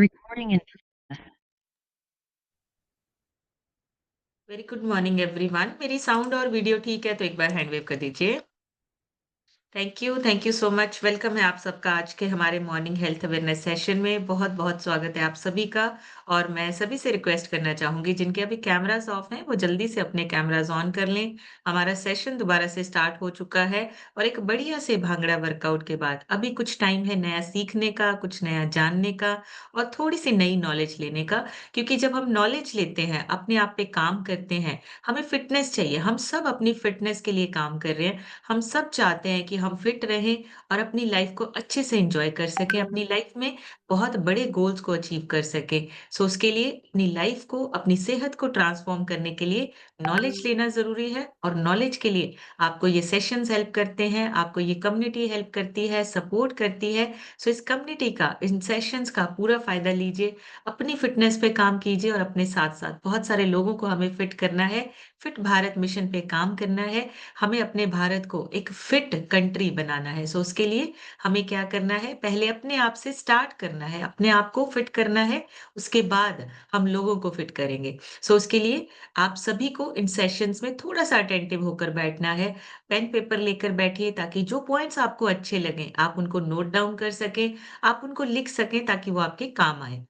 Recording in very good morning everyone. मेरी sound और video ठीक है तो एक बार हैंड वेव कर दीजिए। Thank you so much. Welcome है आप सबका आज के हमारे मॉर्निंग हेल्थ अवेयरनेस सेशन में। बहुत-बहुत स्वागत है आप सभी का। और मैं सभी से रिक्वेस्ट करना चाहूँगी जिनके अभी कैमराज़ ऑफ हैं, वो जल्दी से अपने कैमराज़ ऑन कर लें। हमारा सेशन दोबारा से स्टार्ट हो चुका है और एक बढ़िया से भांगड़ा वर्कआउट के बाद अभी कुछ टाइम है नया सीखने का, कुछ नया जानने का और थोड़ी-सी नई नॉलेज लेने का। क्योंकि जब हम नॉलेज लेते हैं, अपने आप पे काम करते हैं, हमें फिटनेस चाहिए। हम सब अपनी फिटनेस के लिए काम कर रहे हैं। हम सब चाहते हैं कि हम फिट रहें और अपनी लाइफ को अच्छे से एंजॉय कर सकें, अपनी लाइफ में बहुत बड़े गोल्स को अचीव कर सकें। सो उसके लिए अपनी लाइफ को, अपनी सेहत को ट्रांसफॉर्म करने के लिए नॉलेज लेना ज़रूरी है और नॉलेज के लिए आपको ये सेशंस हेल्प करते हैं, आपको ये कम्युनिटी हेल्प करती है, सपोर्ट करती है। सो इस कम्युनिटी का, इन सेशंस का पूरा फ़ायदा लीजिए, अपनी फिटनेस पे काम कीजिए और अपने साथ-साथ बहुत सारे लोगों को हमें फिट करना है, फिट भारत मिशन पे काम करना है। हमें अपने भारत को एक फिट कंट्री बनाना है। सो उसके लिए हमें क्या करना है, पहले अपने आप से स्टार्ट करना है, अपने आप को फिट करना है, उसके बाद हम लोगों को फिट करेंगे। सो उसके लिए आप सभी को इन सेशंस में थोड़ा-सा अटेंटिव होकर बैठना है। पेन पेपर लेकर बैठिए ताकि जो पॉइंट्स आपको अच्छे लगें, आप उनको नोट डाउन कर सकें, आप उनको लिख सकें ताकि वो आपके काम आएँ।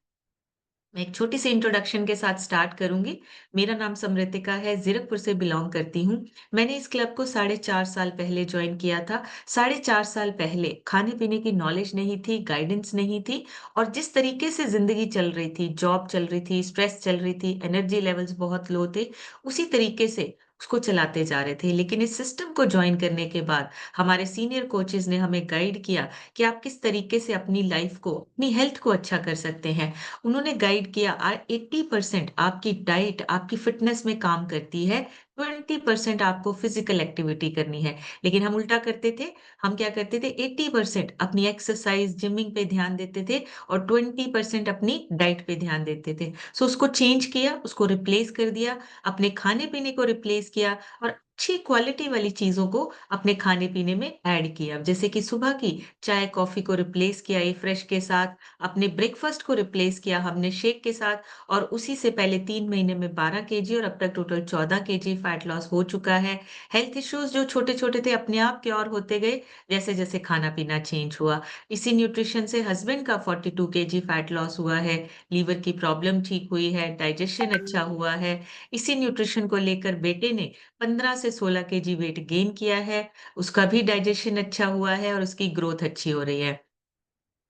मैं एक छोटी सी इंट्रोडक्शन के साथ स्टार्ट करूंगी। मेरा नाम समृतिका है, ज़ीरकपुर से बिलॉन्ग करती हूँ। मैंने इस क्लब को 4.5 साल पहले जॉइन किया था। 4.5 साल पहले खाने-पीने की नॉलेज नहीं थी, गाइडेंस नहीं थी और जिस तरीके से ज़िंदगी चल रही थी, जॉब चल रही थी, स्ट्रेस चल रही थी, एनर्जी लेवल्स बहुत लो थे, उसी तरीके से उसको चलाते जा रहे थे। लेकिन इस सिस्टम को जॉइन करने के बाद हमारे सीनियर कोचेज़ ने हमें गाइड किया कि आप किस तरीके से अपनी लाइफ़ को, अपनी हेल्थ को अच्छा कर सकते हैं। उन्होंने गाइड किया 80% आपकी डाइट, आपकी फिटनेस में काम करती है, 20% आपको फिजिकल एक्टिविटी करनी है। लेकिन हम उल्टा करते थे, हम क्या करते थे 80% अपनी एक्सरसाइज, जिमिंग पे ध्यान देते थे और 20% अपनी डाइट पे ध्यान देते थे। सो उसको चेंज किया, उसको रिप्लेस कर दिया, अपने खाने-पीने को रिप्लेस किया और अच्छी क्वालिटी वाली चीज़ों को अपने खाने-पीने में ऐड किया। जैसे कि सुबह की चाय-कॉफ़ी को रिप्लेस किया ए फ्रेश के साथ, अपने ब्रेकफ़ास्ट को रिप्लेस किया हमने शेक के साथ और उसी से पहले 3 महीने में 12 केजी और अब तक टोटल 14 केजी फैट लॉस हो चुका है। हेल्थ इश्यूज़ जो छोटे-छोटे थे अपने आप क्योर होते गए, जैसे-जैसे खाना-पीना चेंज हुआ। इसी न्यूट्रिशन से हस्बैंड का 42 केजी फैट लॉस हुआ है, लीवर की प्रॉब्लम ठीक हुई है, डाइजेशन अच्छा हुआ है। इसी न्यूट्रिशन को लेकर बेटे ने 15 से 16 केजी वेट गेन किया है, उसका भी डाइजेशन अच्छा हुआ है और उसकी ग्रोथ अच्छी हो रही है।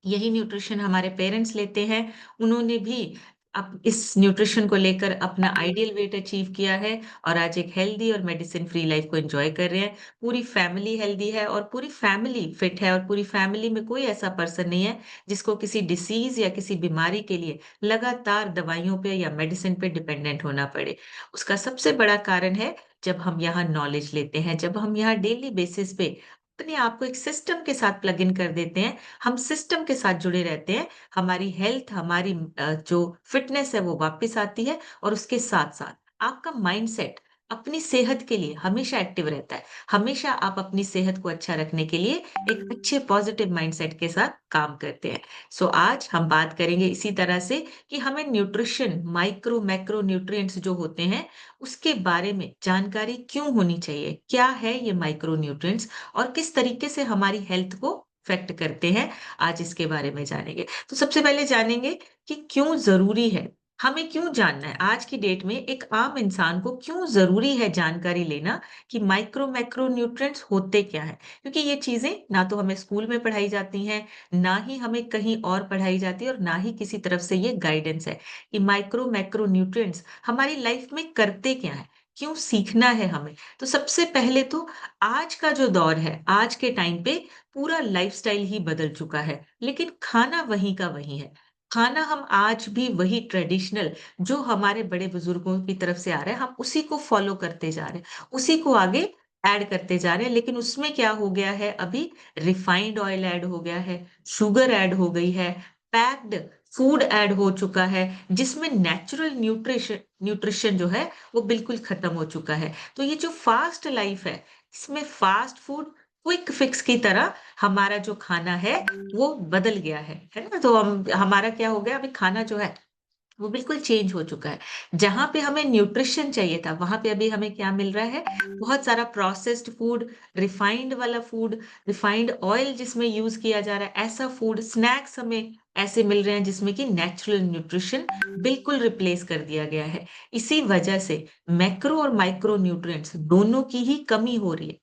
यही न्यूट्रिशन हमारे पेरेंट्स लेते हैं। उन्होंने भी अब इस न्यूट्रिशन को लेकर अपना आइडियल वेट अचीव किया है और आज एक हेल्दी और मेडिसिन फ्री लाइफ को एन्जॉय कर रहे हैं। पूरी फैमिली हेल्दी है और पूरी फैमिली फिट है और पूरी फैमिली में कोई ऐसा पर्सन नहीं है जिसको किसी डिसीज़ या किसी बीमारी के लिए लगातार दवाइयों पे या मेडिसिन पे डिपेंडेंट होना पड़े। उसका सबसे बड़ा कारण है जब हम यहाँ नॉलेज लेते हैं, जब हम यहाँ डेली बेसिस पे अपने आप को एक सिस्टम के साथ प्लग इन कर देते हैं, हम सिस्टम के साथ जुड़े रहते हैं, हमारी हेल्थ, हमारी जो फिटनेस है वो वापस आती है और उसके साथ-साथ आपका माइंडसेट अपनी सेहत के लिए हमेशा एक्टिव रहता है। हमेशा आप अपनी सेहत को अच्छा रखने के लिए एक अच्छे पॉजिटिव माइंडसेट के साथ काम करते हैं। सो आज हम बात करेंगे इसी तरह से कि हमें न्यूट्रिशन, माइक्रो, मैक्रो न्यूट्रिएंट्स जो होते हैं, उसके बारे में जानकारी क्यों होनी चाहिए? क्या है ये माइक्रो न्यूट्रिएंट्स और किस तरीके से हमारी हेल्थ को इफ़ेक्ट करते हैं? आज इसके बारे में जानेंगे। तो सबसे पहले जानेंगे कि क्यों ज़रूरी है? हमें क्यों जानना है? आज की डेट में एक आम इंसान को क्यों ज़रूरी है जानकारी लेना कि माइक्रो मैक्रो न्यूट्रिएंट्स होते क्या हैं? क्योंकि ये चीज़ें ना तो हमें स्कूल में पढ़ाई जाती हैं, ना ही हमें कहीं और पढ़ाई जाती है और ना ही किसी तरफ से ये गाइडेंस है कि माइक्रो मैक्रो न्यूट्रिएंट्स हमारी लाइफ में करते क्या हैं? क्यों सीखना है हमें? तो सबसे पहले तो आज का जो दौर है, आज के टाइम पे पूरा लाइफ़स्टाइल ही बदल चुका है, लेकिन खाना वहीं का वहीं है। खाना हम आज भी वही ट्रेडिशनल जो हमारे बड़े बुजुर्गों की तरफ से आ रहा है, हम उसी को फ़ॉलो करते जा रहे हैं, उसी को आगे ऐड करते जा रहे हैं। लेकिन उसमें क्या हो गया है अभी रिफाइंड ऑयल ऐड हो गया है, शुगर ऐड हो गई है, पैक्ड फूड ऐड हो चुका है, जिसमें नेचुरल न्यूट्रिशन जो है, वो बिल्कुल खत्म हो चुका है। तो ये जो फ़ास्ट लाइफ़ है, इसमें फ़ास्ट फूड क्विक फिक्स की तरह हमारा जो खाना है, वो बदल गया है ना? तो हमारा क्या हो गया, अभी खाना जो है वो बिल्कुल चेंज हो चुका है। जहाँ पे हमें न्यूट्रिशन चाहिए था, वहाँ पे अभी हमें क्या मिल रहा है? बहुत सारा प्रोसेस्ड फूड, रिफाइंड वाला फूड, रिफाइंड ऑयल जिसमें यूज़ किया जा रहा है, ऐसा फूड, स्नैक्स हमें ऐसे मिल रहे हैं जिसमें कि नेचुरल न्यूट्रिशन बिल्कुल रिप्लेस कर दिया गया है। इसी वजह से मैक्रो और माइक्रो न्यूट्रिएंट्स दोनों की ही कमी हो रही है।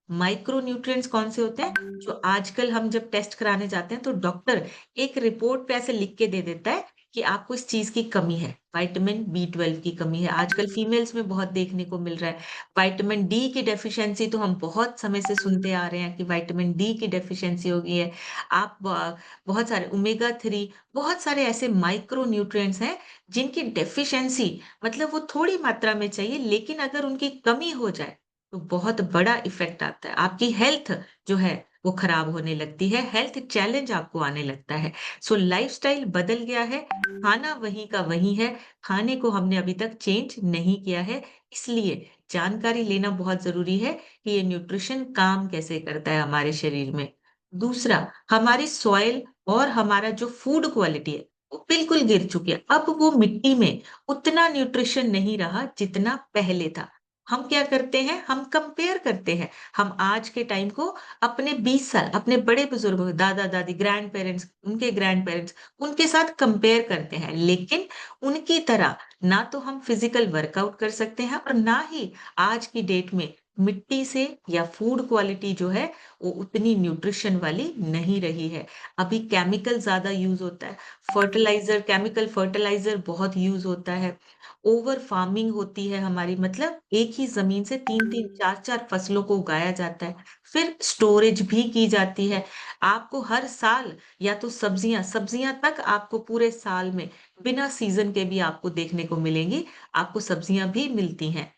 माइक्रो न्यूट्रिएंट्स कौन से होते हैं? जो आजकल हम जब टेस्ट कराने जाते हैं तो डॉक्टर एक रिपोर्ट पे ऐसे लिख के दे देता है कि आपको इस चीज़ की कमी है, विटामिन बी 12 की कमी है। आजकल फीमेल्स में बहुत देखने को मिल रहा है। विटामिन डी की डेफिशिएंसी तो हम बहुत समय से सुनते आ रहे हैं कि विटामिन डी की डेफिशिएंसी हो गई है। आप बहुत सारे ओमेगा 3, बहुत सारे ऐसे माइक्रो न्यूट्रिएंट्स हैं जिनकी डेफिशिएंसी मतलब वो थोड़ी मात्रा में चाहिए, लेकिन अगर उनकी कमी हो जाए तो बहुत बड़ा इफ़ेक्ट आता है। आपकी हेल्थ जो है वो खराब होने लगती है, हेल्थ चैलेंज आपको आने लगता है। सो लाइफ़स्टाइल बदल गया है, खाना वहीं का वहीं है, खाने को हमने अभी तक चेंज नहीं किया है, इसलिए जानकारी लेना बहुत ज़रूरी है कि ये न्यूट्रिशन काम कैसे करता है हमारे शरीर में। दूसरा, हमारी सॉइल और हमारा जो फूड क्वालिटी है, वो बिल्कुल गिर चुकी है। अब वो मिट्टी में उतना न्यूट्रिशन नहीं रहा जितना पहले था। हम क्या करते हैं? हम कंपेयर करते हैं। हम आज के टाइम को अपने 20 साल, अपने बड़े बुजुर्गों, दादा-दादी, ग्रैंड-पेरेंट्स, उनके ग्रैंड-पेरेंट्स, उनके साथ कंपेयर करते हैं। लेकिन उनकी तरह ना तो हम फिज़िकल वर्कआउट कर सकते हैं और ना ही आज की डेट में मिट्टी से या फूड क्वालिटी जो है, वो उतनी न्यूट्रिशन वाली नहीं रही है। अभी केमिकल ज़्यादा यूज़ होता है, फर्टिलाइज़र, केमिकल फर्टिलाइज़र बहुत यूज़ होता है। ओवर फार्मिंग होती है हमारी, मतलब एक ही ज़मीन से 3-3 4-4 फसलों को उगाया जाता है। फिर स्टोरेज भी की जाती है। आपको हर साल या तो सब्जियाँ तक आपको पूरे साल में बिना सीज़न के भी आपको देखने को मिलेंगी, आपको सब्जियाँ भी मिलती हैं।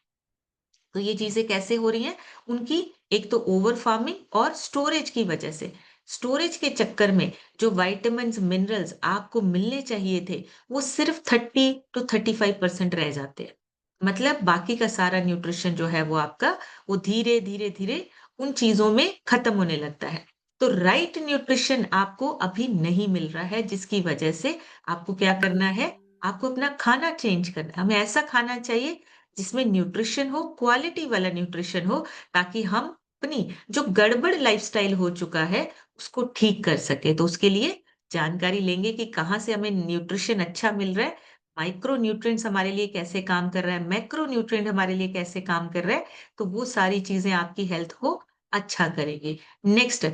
तो ये चीज़ें कैसे हो रही हैं? उनकी एक तो ओवर फार्मिंग और स्टोरेज की वजह से। स्टोरेज के चक्कर में जो विटामिन्स, मिनरल्स आपको मिलने चाहिए थे, वो सिर्फ़ 30 टू 35% रह जाते हैं। मतलब बाकी का सारा न्यूट्रिशन जो है वो आपका, वो धीरे-धीरे उन चीज़ों में खत्म होने लगता है। तो राइट न्यूट्रिशन आपको अभी नहीं मिल रहा है, जिसकी वजह से आपको क्या करना है? आपको अपना खाना चेंज करना है। हमें ऐसा खाना चाहिए जिसमें न्यूट्रिशन हो, क्वालिटी वाला न्यूट्रिशन हो, ताकि हम अपनी जो गड़बड़ लाइफ़स्टाइल हो चुका है, उसको ठीक कर सकें। तो उसके लिए जानकारी लेंगे कि कहाँ से हमें न्यूट्रिशन अच्छा मिल रहा है, माइक्रो न्यूट्रिएंट्स हमारे लिए कैसे काम कर रहा है, मैक्रो न्यूट्रिएंट हमारे लिए कैसे काम कर रहा है, तो वो सारी चीज़ें आपकी हेल्थ को अच्छा करेंगी। नेक्स्ट,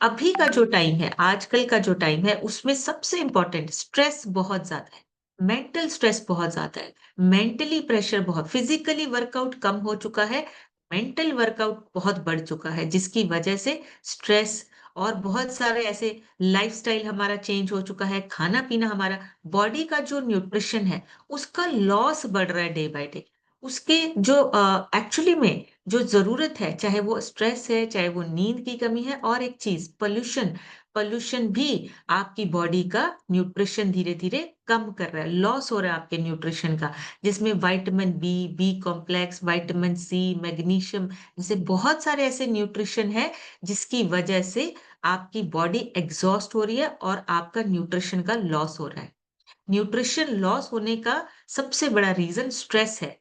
अभी का जो टाइम है, आजकल का जो टाइम है, उसमें सबसे इम्पोर्टेंट स्ट्रेस बहुत ज़्यादा है। मेंटल स्ट्रेस बहुत ज़्यादा है। मेंटली प्रेशर बहुत, फिजिकली वर्कआउट कम हो चुका है, मेंटल वर्कआउट बहुत बढ़ चुका है, जिसकी वजह से स्ट्रेस और बहुत सारे ऐसे लाइफस्टाइल हमारा चेंज हो चुका है, खाना-पीना हमारा, बॉडी का जो न्यूट्रिशन है, उसका लॉस बढ़ रहा है डे बाय डे। उसके जो एक्चुअली में जो ज़रूरत है, चाहे वो स्ट्रेस है, चाहे वो नींद की कमी है, और एक चीज़ पॉल्यूशन, पॉल्यूशन भी आपकी बॉडी का न्यूट्रिशन धीरे-धीरे कम कर रहा है, लॉस हो रहा है आपके न्यूट्रिशन का, जिसमें vitamin B, B complex, vitamin C, magnesium, जैसे बहुत सारे ऐसे न्यूट्रिशन हैं, जिसकी वजह से आपकी बॉडी एग्ज़ॉस्ट हो रही है और आपका न्यूट्रिशन का लॉस हो रहा है। न्यूट्रिशन लॉस होने का सबसे बड़ा रीज़न स्ट्रेस है।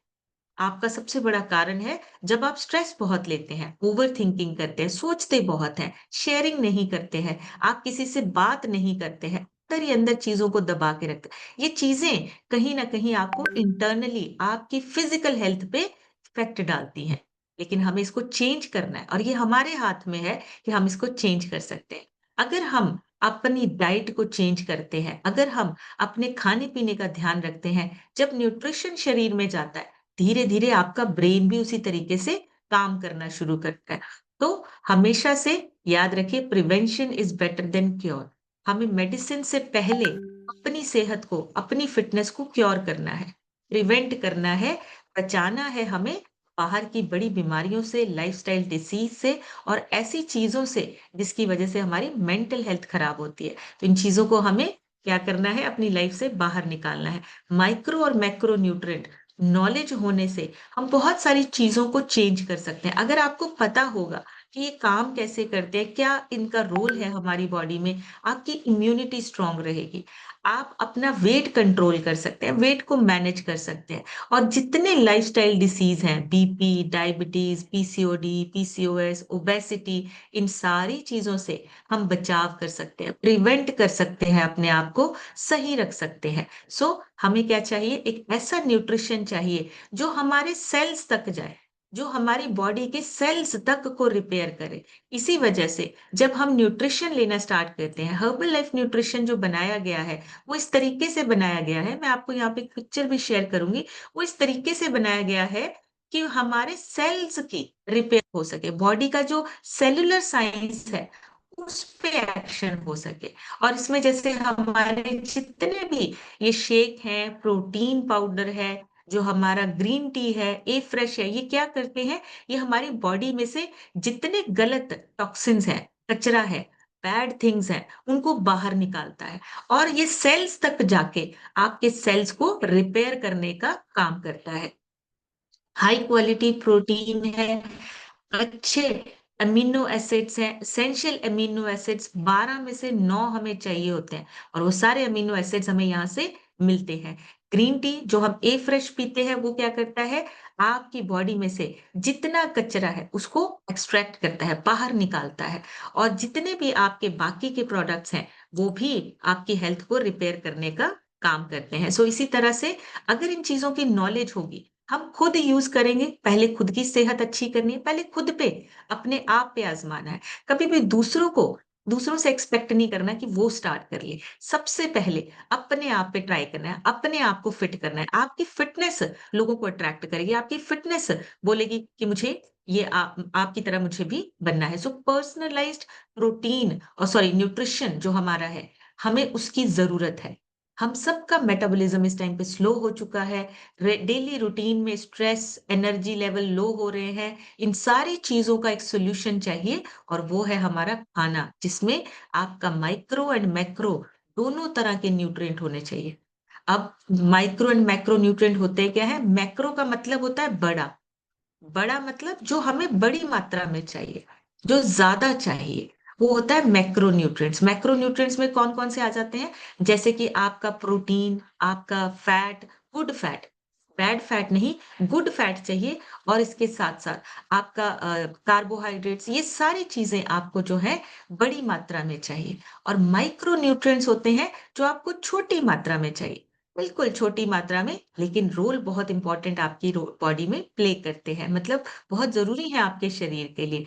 आपका सबसे बड़ा कारण है जब आप स्ट्रेस बहुत लेते हैं, ओवरथिंकिंग करते हैं, सोचते बहुत हैं, शेयरिंग नहीं करते हैं, आप किसी से बात नहीं करते हैं, अंदर ही अंदर चीज़ों को दबा के रखते हैं। ये चीज़ें कहीं न कहीं आपको इंटरनली आपकी फिज़िकल हेल्थ पे इफ़ेक्ट डालती हैं। लेकिन हमें इसको चेंज करना है और ये हमारे हाथ में है कि हम इसको चेंज कर सकते हैं। अगर हम अपनी डाइट को चेंज करते हैं, अगर हम अपने खाने-पीने का ध्यान रखते हैं, जब न्यूट्रिशन शरीर में जाता है, धीरे-धीरे आपका ब्रेन भी उसी तरीके से काम करना शुरू करता है। तो हमेशा से याद रखिए, prevention is better than cure. हमें मेडिसिन से पहले अपनी सेहत को, अपनी फिटनेस को क्योर करना है, प्रिवेंट करना है, बचाना है हमें बाहर की बड़ी बीमारियों से, लाइफ़स्टाइल डिसीज़ से और ऐसी चीज़ों से जिसकी वजह से हमारी मेंटल हेल्थ खराब होती है। तो इन चीज़ों को हमें क्या करना है, अपनी लाइफ़ से बाहर निकालना है। माइक्रो और मैक्रो न्यूट्रिएंट नॉलेज होने से हम बहुत सारी चीज़ों को चेंज कर सकते हैं। अगर आपको पता होगा कि ये काम कैसे करते हैं, क्या इनका रोल है हमारी बॉडी में, आपकी इम्यूनिटी स्ट्रांग रहेगी। आप अपना वेट कंट्रोल कर सकते हैं, वेट को मैनेज कर सकते हैं और जितने लाइफ़स्टाइल डिसीज़ हैं, BP, diabetes, PCOD, PCOS, obesity, इन सारी चीज़ों से हम बचाव कर सकते हैं, प्रिवेंट कर सकते हैं, अपने आप को सही रख सकते हैं। हमें क्या चाहिए? एक ऐसा न्यूट्रिशन चाहिए जो हमारे सेल्स तक जाए, जो हमारी बॉडी के सेल्स तक को रिपेयर करे। इसी वजह से जब हम न्यूट्रिशन लेना स्टार्ट करते हैं, हर्बल लाइफ न्यूट्रिशन जो बनाया गया है, वो इस तरीके से बनाया गया है, मैं आपको यहाँ पे एक पिक्चर भी शेयर करूँगी, वो इस तरीके से बनाया गया है कि हमारे सेल्स की रिपेयर हो सके। बॉडी का जो सेलुलर साइंस है, उस पे एक्शन हो सके। और इसमें जैसे हमारे जितने भी ये शेक है, प्रोटीन पाउडर है, जो हमारा ग्रीन टी है, ए फ्रेश है, ये क्या करते हैं? ये हमारी बॉडी में से जितने गलत टॉक्सिन्स हैं, कचरा है, बैड थिंग्स हैं, उनको बाहर निकालता है और ये सेल्स तक जाके आपके सेल्स को रिपेयर करने का काम करता है। हाई क्वालिटी प्रोटीन है, अच्छे अमीनो एसिड्स हैं, एसेंशियल अमीनो एसिड्स 12 में से 9 हमें चाहिए होते हैं और वो सारे अमीनो एसिड्स हमें यहाँ से मिलते हैं। ग्रीन टी जो हम ए फ्रेश पीते हैं, वो क्या करता है? आपकी बॉडी में से जितना कचरा है, उसको एक्सट्रैक्ट करता है, बाहर निकालता है और जितने भी आपके बाकी के प्रोडक्ट्स हैं, वो भी आपकी हेल्थ को रिपेयर करने का काम करते हैं। इसी तरह से अगर इन चीज़ों की नॉलेज होगी, हम खुद यूज़ करेंगे, पहले खुद की सेहत अच्छी करनी है, पहले खुद पे, अपने आप पे आज़माना है। कभी भी दूसरों से एक्सपेक्ट नहीं करना कि वो स्टार्ट कर ले। सबसे पहले अपने आप पे ट्राई करना है, अपने आप को फिट करना है। आपकी फिटनेस लोगों को अट्रैक्ट करेगी, आपकी फिटनेस बोलेगी कि मुझे ये आपकी तरह मुझे भी बनना है। पर्सनलाइज़्ड प्रोटीन और सॉरी न्यूट्रिशन जो हमारा है, हमें उसकी ज़रूरत है। हम सबका मेटाबॉलिज़्म इस टाइम पे स्लो हो चुका है। डेली रूटीन में स्ट्रेस, एनर्जी लेवल लो हो रहे हैं। इन सारी चीज़ों का एक सॉल्यूशन चाहिए और वो है हमारा खाना, जिसमें आपका माइक्रो एंड मैक्रो दोनों तरह के न्यूट्रिएंट होने चाहिए। अब माइक्रो एंड मैक्रो न्यूट्रिएंट होते क्या है? मैक्रो का मतलब होता है बड़ा। बड़ा मतलब जो हमें बड़ी मात्रा में चाहिए, जो ज़्यादा चाहिए, वो होता है मैक्रो न्यूट्रिएंट्स। मैक्रो न्यूट्रिएंट्स में कौन-कौन से आ जाते हैं? जैसे कि आपका प्रोटीन, आपका fat, good fat, bad fat नहीं, गुड फैट चाहिए और इसके साथ-साथ आपका कार्बोहाइड्रेट्स, ये सारी चीज़ें आपको जो है बड़ी मात्रा में चाहिए। और माइक्रो न्यूट्रिएंट्स होते हैं जो आपको छोटी मात्रा में चाहिए। बिल्कुल छोटी मात्रा में, लेकिन रोल बहुत इम्पोर्टेंट आपकी बॉडी में प्ले करते हैं, मतलब बहुत जरूरी है आपके शरीर के लिए।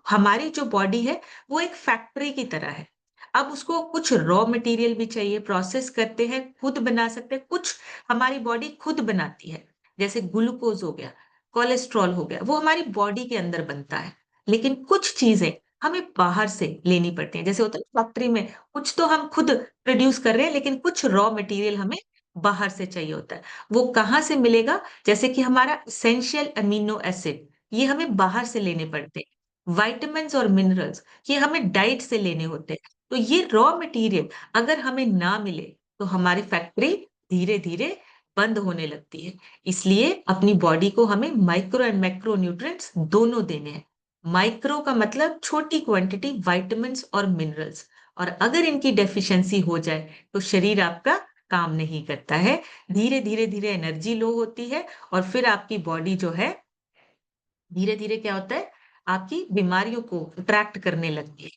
हमारी जो बॉडी है, वो एक फैक्ट्री की तरह है। अब उसको कुछ रॉ मटेरियल भी चाहिए, प्रोसेस करते हैं, खुद बना सकते हैं, कुछ हमारी बॉडी खुद बनाती है। जैसे ग्लूकोज हो गया, कोलेस्ट्रॉल हो गया, वो हमारी बॉडी के अंदर बनता है। लेकिन कुछ चीजें हमें बाहर से लेनी पड़ती हैं। जैसे होता है फैक्ट्री में, कुछ तो हम खुद प्रोड्यूस कर रहे हैं, लेकिन कुछ रॉ मटेरियल हमें बाहर से चाहिए होता है। वो कहाँ से मिलेगा? जैसे कि हमारा एसेंशियल अमीनो एसिड, ये हमें बाहर से लेने पड़ते हैं। विटामिन्स और मिनरल्स, ये हमें डाइट से लेने होते हैं। तो ये रॉ मटेरियल अगर हमें ना मिले, तो हमारी फैक्ट्री धीरे-धीरे बंद होने लगती है। इसलिए अपनी बॉडी को हमें माइक्रो एंड मैक्रो न्यूट्रिएंट्स दोनों देने हैं। माइक्रो का मतलब छोटी क्वांटिटी विटामिन्स और मिनरल्स, और अगर इनकी डेफिशिएंसी हो जाए, तो शरीर आपका काम नहीं करता है। धीरे-धीरे एनर्जी लो होती है और फिर आपकी बॉडी जो है, धीरे-धीरे क्या होता है, आपकी बीमारियों को अट्रैक्ट करने लगती है।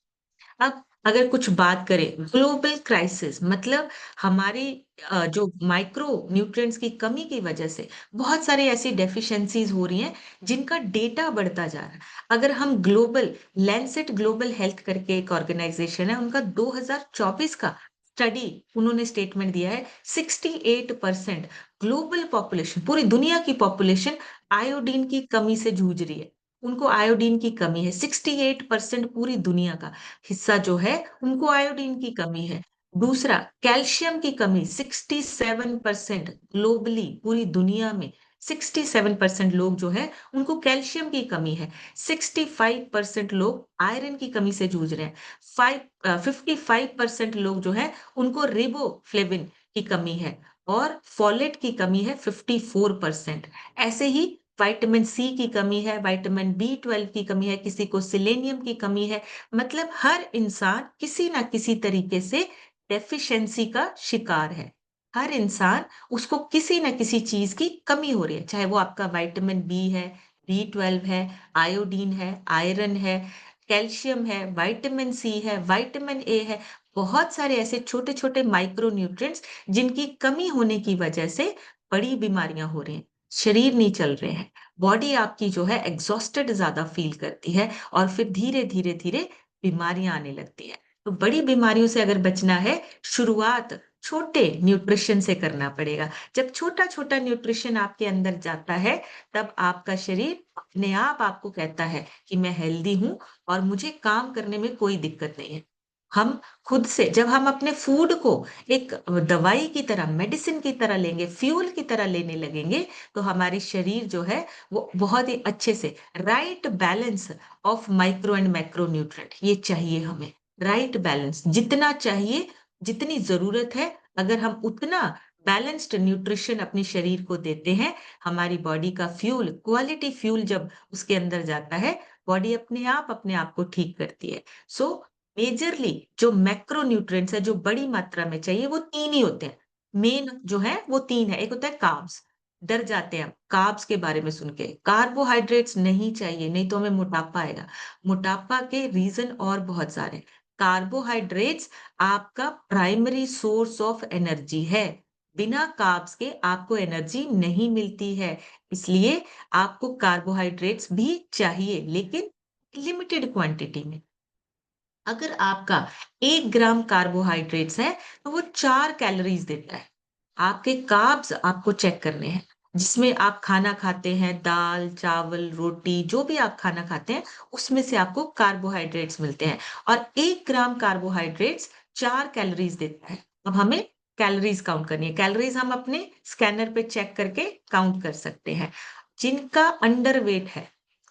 अब अगर कुछ बात करें ग्लोबल क्राइसिस, मतलब हमारी जो माइक्रो न्यूट्रिएंट्स की कमी की वजह से बहुत सारी ऐसी डेफिशिएंसीज हो रही हैं, जिनका डेटा बढ़ता जा रहा है। अगर हम ग्लोबल लैंसेट ग्लोबल हेल्थ करके एक ऑर्गेनाइजेशन है, उनका 2024 का स्टडी, उन्होंने स्टेटमेंट दिया है 68% ग्लोबल पॉपुलेशन, पूरी दुनिया की पॉपुलेशन आयोडीन की कमी से जूझ रही है। उनको आयोडीन की कमी है, 68% पूरी दुनिया का हिस्सा जो है, उनको आयोडीन की कमी है। दूसरा, कैल्शियम की कमी 67% ग्लोबली, पूरी दुनिया में 67% लोग जो है, उनको कैल्शियम की कमी है। 65% लोग आयरन की कमी से जूझ रहे हैं। 55% लोग जो है, उनको रिबोफ्लेविन की कमी है और फोलेट की कमी है 54%। ऐसे ही विटामिन सी की कमी है, विटामिन बी 12 की कमी है, किसी को सेलेनियम की कमी है। मतलब हर इंसान किसी ना किसी तरीके से डेफिशिएंसी का शिकार है। हर इंसान, उसको किसी ना किसी चीज की कमी हो रही है, चाहे वो आपका विटामिन बी है, बी 12 है, आयोडीन है, आयरन है, कैल्शियम है, विटामिन सी है, विटामिन ए है। बहुत सारे ऐसे छोटे छोटे माइक्रो न्यूट्रिएंट्स जिनकी कमी होने की वजह से बड़ी बीमारियां हो रही हैं, शरीर नहीं चल रहे हैं, बॉडी आपकी जो है एग्जॉस्टेड ज्यादा फील करती है, और फिर धीरे धीरे धीरे बीमारियां आने लगती है। तो बड़ी बीमारियों से अगर बचना है, शुरुआत छोटे न्यूट्रिशन से करना पड़ेगा। जब छोटा छोटा न्यूट्रिशन आपके अंदर जाता है, तब आपका शरीर अपने आप आपको कहता है कि मैं हेल्दी हूं और मुझे काम करने में कोई दिक्कत नहीं है। हम खुद से जब हम अपने फूड को एक दवाई की तरह, मेडिसिन की तरह लेंगे, फ्यूल की तरह लेने लगेंगे, तो हमारी शरीर जो है वो बहुत ही अच्छे से right balance of micro and macro nutrient ये चाहिए हमें। राइट बैलेंस जितना चाहिए, जितनी जरूरत है, अगर हम उतना बैलेंस्ड न्यूट्रिशन अपने शरीर को देते हैं, हमारी बॉडी का फ्यूल, क्वालिटी फ्यूल जब उसके अंदर जाता है, बॉडी अपने आप को ठीक करती है। सो मेजरली जो मैक्रो न्यूट्रिएंट्स है, जो बड़ी मात्रा में चाहिए, वो 3 ही होते हैं। मेन जो है वो 3 है। एक होता है कार्ब्स, डर जाते हैं हम कार्ब्स के बारे में सुन के। कार्बोहाइड्रेट्स नहीं चाहिए, नहीं तो हमें मोटापा आएगा। मोटापा के रीज़न और बहुत सारे हैं। कार्बोहाइड्रेट्स आपका प्राइमरी सोर्स ऑफ एनर्जी है। बिना कार्ब्स के आपको एनर्जी नहीं मिलती है। इसलिए आपको कार्बोहाइड्रेट्स भी चाहिए, लेकिन लिमिटेड क्वांटिटी में। अगर आपका 1 ग्राम कार्बोहाइड्रेट्स है, तो वो 4 कैलोरीज देता है। आपके कार्ब्स आपको चेक करने हैं। जिसमें आप खाना खाते हैं, दाल, चावल, रोटी, जो भी आप खाना खाते हैं, उसमें से आपको कार्बोहाइड्रेट्स मिलते हैं। और 1 ग्राम कार्बोहाइड्रेट्स 4 कैलोरीज देता है। अब हमें कैलोरीज काउंट करनी है। कैलोरीज हम अपने स्कैनर पे चेक करके काउंट कर सकते हैं। जिनका अंडर वेट है,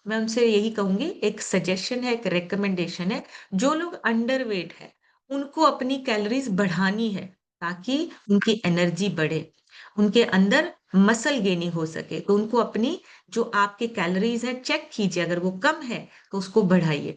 मैं उनसे यही कहूंगी, एक सजेशन है, एक रिकमेंडेशन है, जो लोग अंडर वेट है, उनको अपनी कैलोरीज बढ़ानी है, ताकि उनकी एनर्जी बढ़े, उनके अंदर मसल गेनिंग हो सके। तो उनको अपनी जो आपके कैलोरीज है चेक कीजिए, अगर वो कम है तो उसको बढ़ाइए।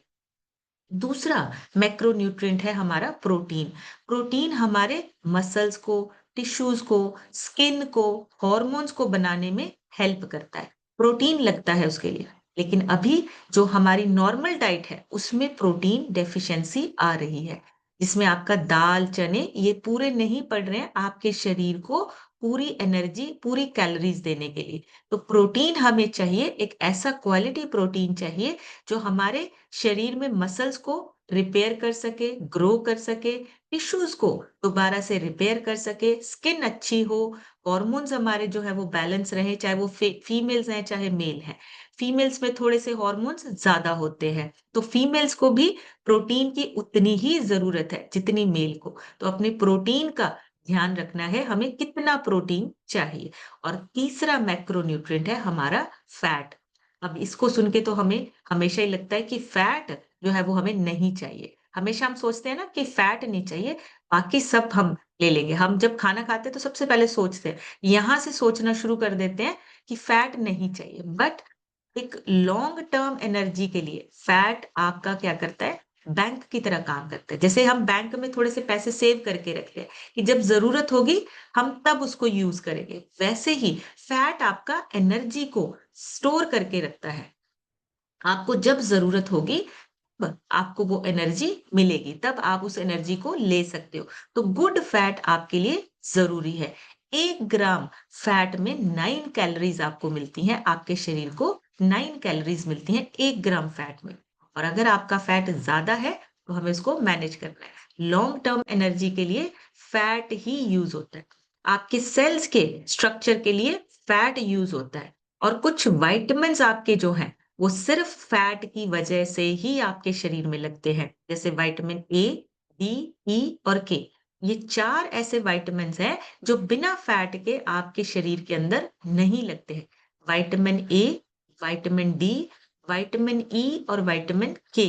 दूसरा मैक्रो न्यूट्रिएंट है हमारा प्रोटीन। प्रोटीन हमारे मसल्स को, टिश्यूज को, स्किन को, हॉर्मोन्स को बनाने में हेल्प करता है। प्रोटीन लगता है उसके लिए। लेकिन अभी जो हमारी नॉर्मल डाइट है, उसमें प्रोटीन डेफिशिएंसी आ रही है, जिसमें आपका दाल, चने ये पूरे नहीं पड़ रहे हैं आपके शरीर को पूरी एनर्जी, पूरी कैलोरीज देने के लिए। तो प्रोटीन हमें चाहिए, एक ऐसा क्वालिटी प्रोटीन चाहिए जो हमारे शरीर में मसल्स को रिपेयर कर सके, ग्रो कर सके, टिश्यूज को दोबारा से रिपेयर कर सके, स्किन अच्छी हो, हॉर्मोन्स हमारे जो है वो बैलेंस रहे, चाहे वो फीमेल्स हैं चाहे मेल हैं। फीमेल्स में थोड़े से हॉर्मोन्स ज्यादा होते हैं, तो फीमेल्स को भी प्रोटीन की उतनी ही जरूरत है जितनी मेल को। तो अपने प्रोटीन का ध्यान रखना है, हमें कितना प्रोटीन चाहिए। और तीसरा मैक्रोन्यूट्रिएंट है हमारा फैट। अब इसको सुन के तो हमें हमेशा ही लगता है कि फैट जो है वो हमें नहीं चाहिए। हमेशा हम सोचते हैं ना कि फैट नहीं चाहिए, बाकी सब हम ले लेंगे। हम जब खाना खाते हैं तो सबसे पहले सोचते हैं, यहाँ से सोचना शुरू कर देते हैं कि फैट नहीं चाहिए। बट एक लॉन्ग टर्म एनर्जी के लिए फैट आपका क्या करता है, बैंक की तरह काम करता है। जैसे हम बैंक में थोड़े से पैसे सेव करके रखते हैं कि जब जरूरत होगी हम तब उसको यूज करेंगे, वैसे ही फैट आपका एनर्जी को स्टोर करके रखता है। आपको जब जरूरत होगी, आपको वो एनर्जी मिलेगी, तब आप उस एनर्जी को ले सकते हो। तो गुड फैट आपके लिए जरूरी है। 1 ग्राम फैट में 9 कैलोरीज आपको मिलती हैं, आपके शरीर को 9 कैलोरीज मिलती हैं 1 ग्राम फैट में। और अगर आपका फैट ज्यादा है, तो हमें इसको मैनेज करना है। लॉन्ग टर्म एनर्जी के लिए फैट ही यूज होता है। आपके सेल्स के स्ट्रक्चर के लिए फैट यूज होता है। और कुछ वाइटमिन आपके जो हैं, वो सिर्फ फैट की वजह से ही आपके शरीर में लगते हैं। जैसे विटामिन ए, डी, ई और के। ये 4 ऐसे विटामिन हैं जो बिना फैट के आपके शरीर के अंदर नहीं लगते हैं। विटामिन ए, विटामिन डी, विटामिन ई और विटामिन के,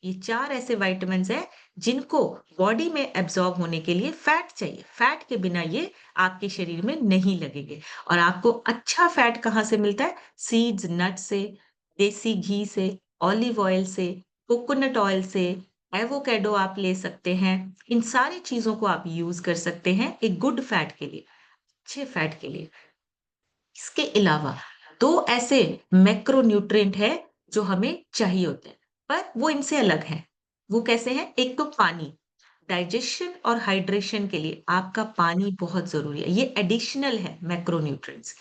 ये 4 ऐसे विटामिन्स हैं जिनको बॉडी में एब्ज़ॉर्ब होने के लिए फैट चाहिए। फैट के बिना ये आपके शरीर में नहीं लगेंगे। और आपको अच्छा फैट कहाँ से मिलता है? सीड्स, नट से, देसी घी से, ऑलिव ऑयल से, कोकोनट ऑयल से, एवोकाडो आप ले सकते हैं। इन सारी चीज़ों को आप यूज़ कर सकते हैं एक गुड फैट के लिए, अच्छे फैट के लिए। इसके अलावा 2 ऐसे मैक्रो न्यूट्रिएंट हैं जो हमें चाहिए होते हैं, पर वो इनसे अलग हैं। वो कैसे हैं? एक तो पानी, डाइजेशन और हाइड्रेशन के लिए आपका पानी बहुत ज़रूरी है, ये एडिशनल है मैक्रो न्यूट्रिएंट्स।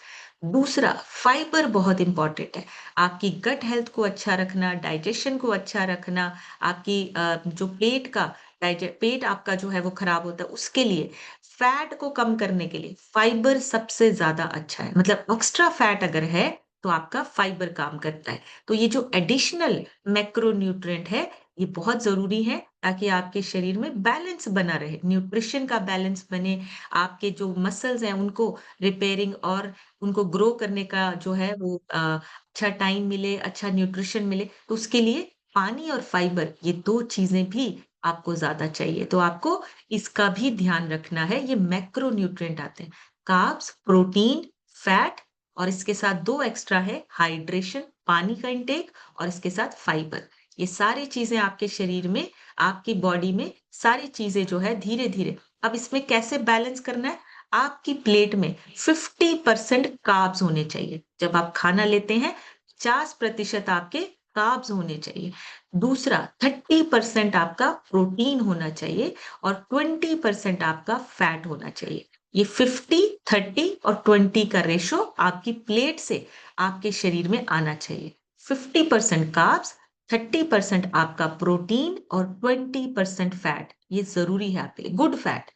दूसरा फाइबर बहुत इम्पोर्टेंट है, आपकी गट हेल्थ को अच्छा रखना, डाइजेशन को अच्छा रखना, आपकी जो पेट आपका जो है वो खराब होता है उसके लिए, फैट को कम करने के लिए फाइबर सबसे ज़्यादा अच्छा है। मतलब एक्स्ट्रा फैट अगर है, तो आपका फाइबर काम करता है। तो ये जो एडिशनल मैक्रो न्यूट्रिएंट है, ये बहुत ज़रूरी है ताकि आपके शरीर में बैलेंस बना रहे, न्यूट्रिशन का बैलेंस बने, आपके जो मसल्स हैं उनको रिपेयरिंग और उनको ग्रो करने का जो है वो अच्छा टाइम मिले, अच्छा न्यूट्रिशन मिले, तो उसके लिए पानी और फाइबर ये 2 चीज़ें भी आपको ज़्यादा चाहिए। तो आपको इसका भी ध्यान रखना है, ये मैक्रो न्यूट्रिएंट आते हैं। कार्ब्स, प्रोटीन, फैट और इसके साथ 2 एक्स्ट्रा है हाइड्रेशन, पानी का इंटेक और इसके साथ फाइबर। ये सारी चीज़ें आपके शरीर में, आपकी बॉडी में सारी चीज़ें जो है धीरे-धीरे अब इसमें कैसे बैलेंस करना है? आपकी प्लेट में 50% कार्ब्स होने चाहिए। जब आप खाना लेते हैं, 50% आपके कार्ब्स होने चाहिए। दूसरा 30% आपका प्रोटीन होना चाहिए और 20% आपका फैट होना चाहिए। ये 50, 30 और 20 का रेशो आपकी प्लेट से आपके शरीर में आना चाहिए। 50% कार्ब्स, 30% आपका प्रोटीन और 20% फैट। ये ज़रूरी है आपके लिए, गुड फैट।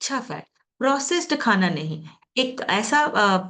अच्छा फैट, प्रोसेस्ड खाना नहीं। एक ऐसा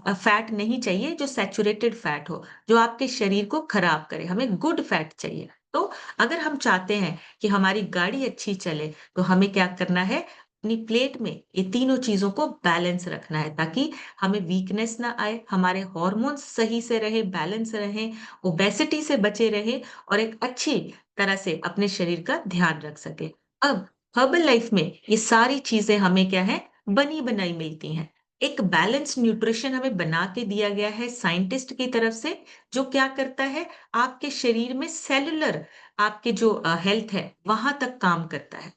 फैट नहीं चाहिए जो सैचुरेटेड फैट हो, जो आपके शरीर को खराब करे, हमें गुड फैट चाहिए। तो अगर हम चाहते हैं कि हमारी गाड़ी अच्छी चले, तो हमें क्या करना है, अपनी प्लेट में ये तीनों चीज़ों को बैलेंस रखना है ताकि हमें वीकनेस ना आए, हमारे हार्मोन्स सही से रहे, बैलेंस रहें, ओबेसिटी से बचे रहें और एक अच्छी तरह से अपने शरीर का ध्यान रख सकें। अब हर्बल लाइफ में ये सारी चीज़ें हमें क्या है, बनी-बनाई मिलती हैं। एक बैलेंस्ड न्यूट्रिशन हमें बना के दिया गया है साइंटिस्ट की तरफ से, जो क्या करता है, आपके शरीर में सेलुलर आपके जो हेल्थ है, वहाँ तक काम करता है।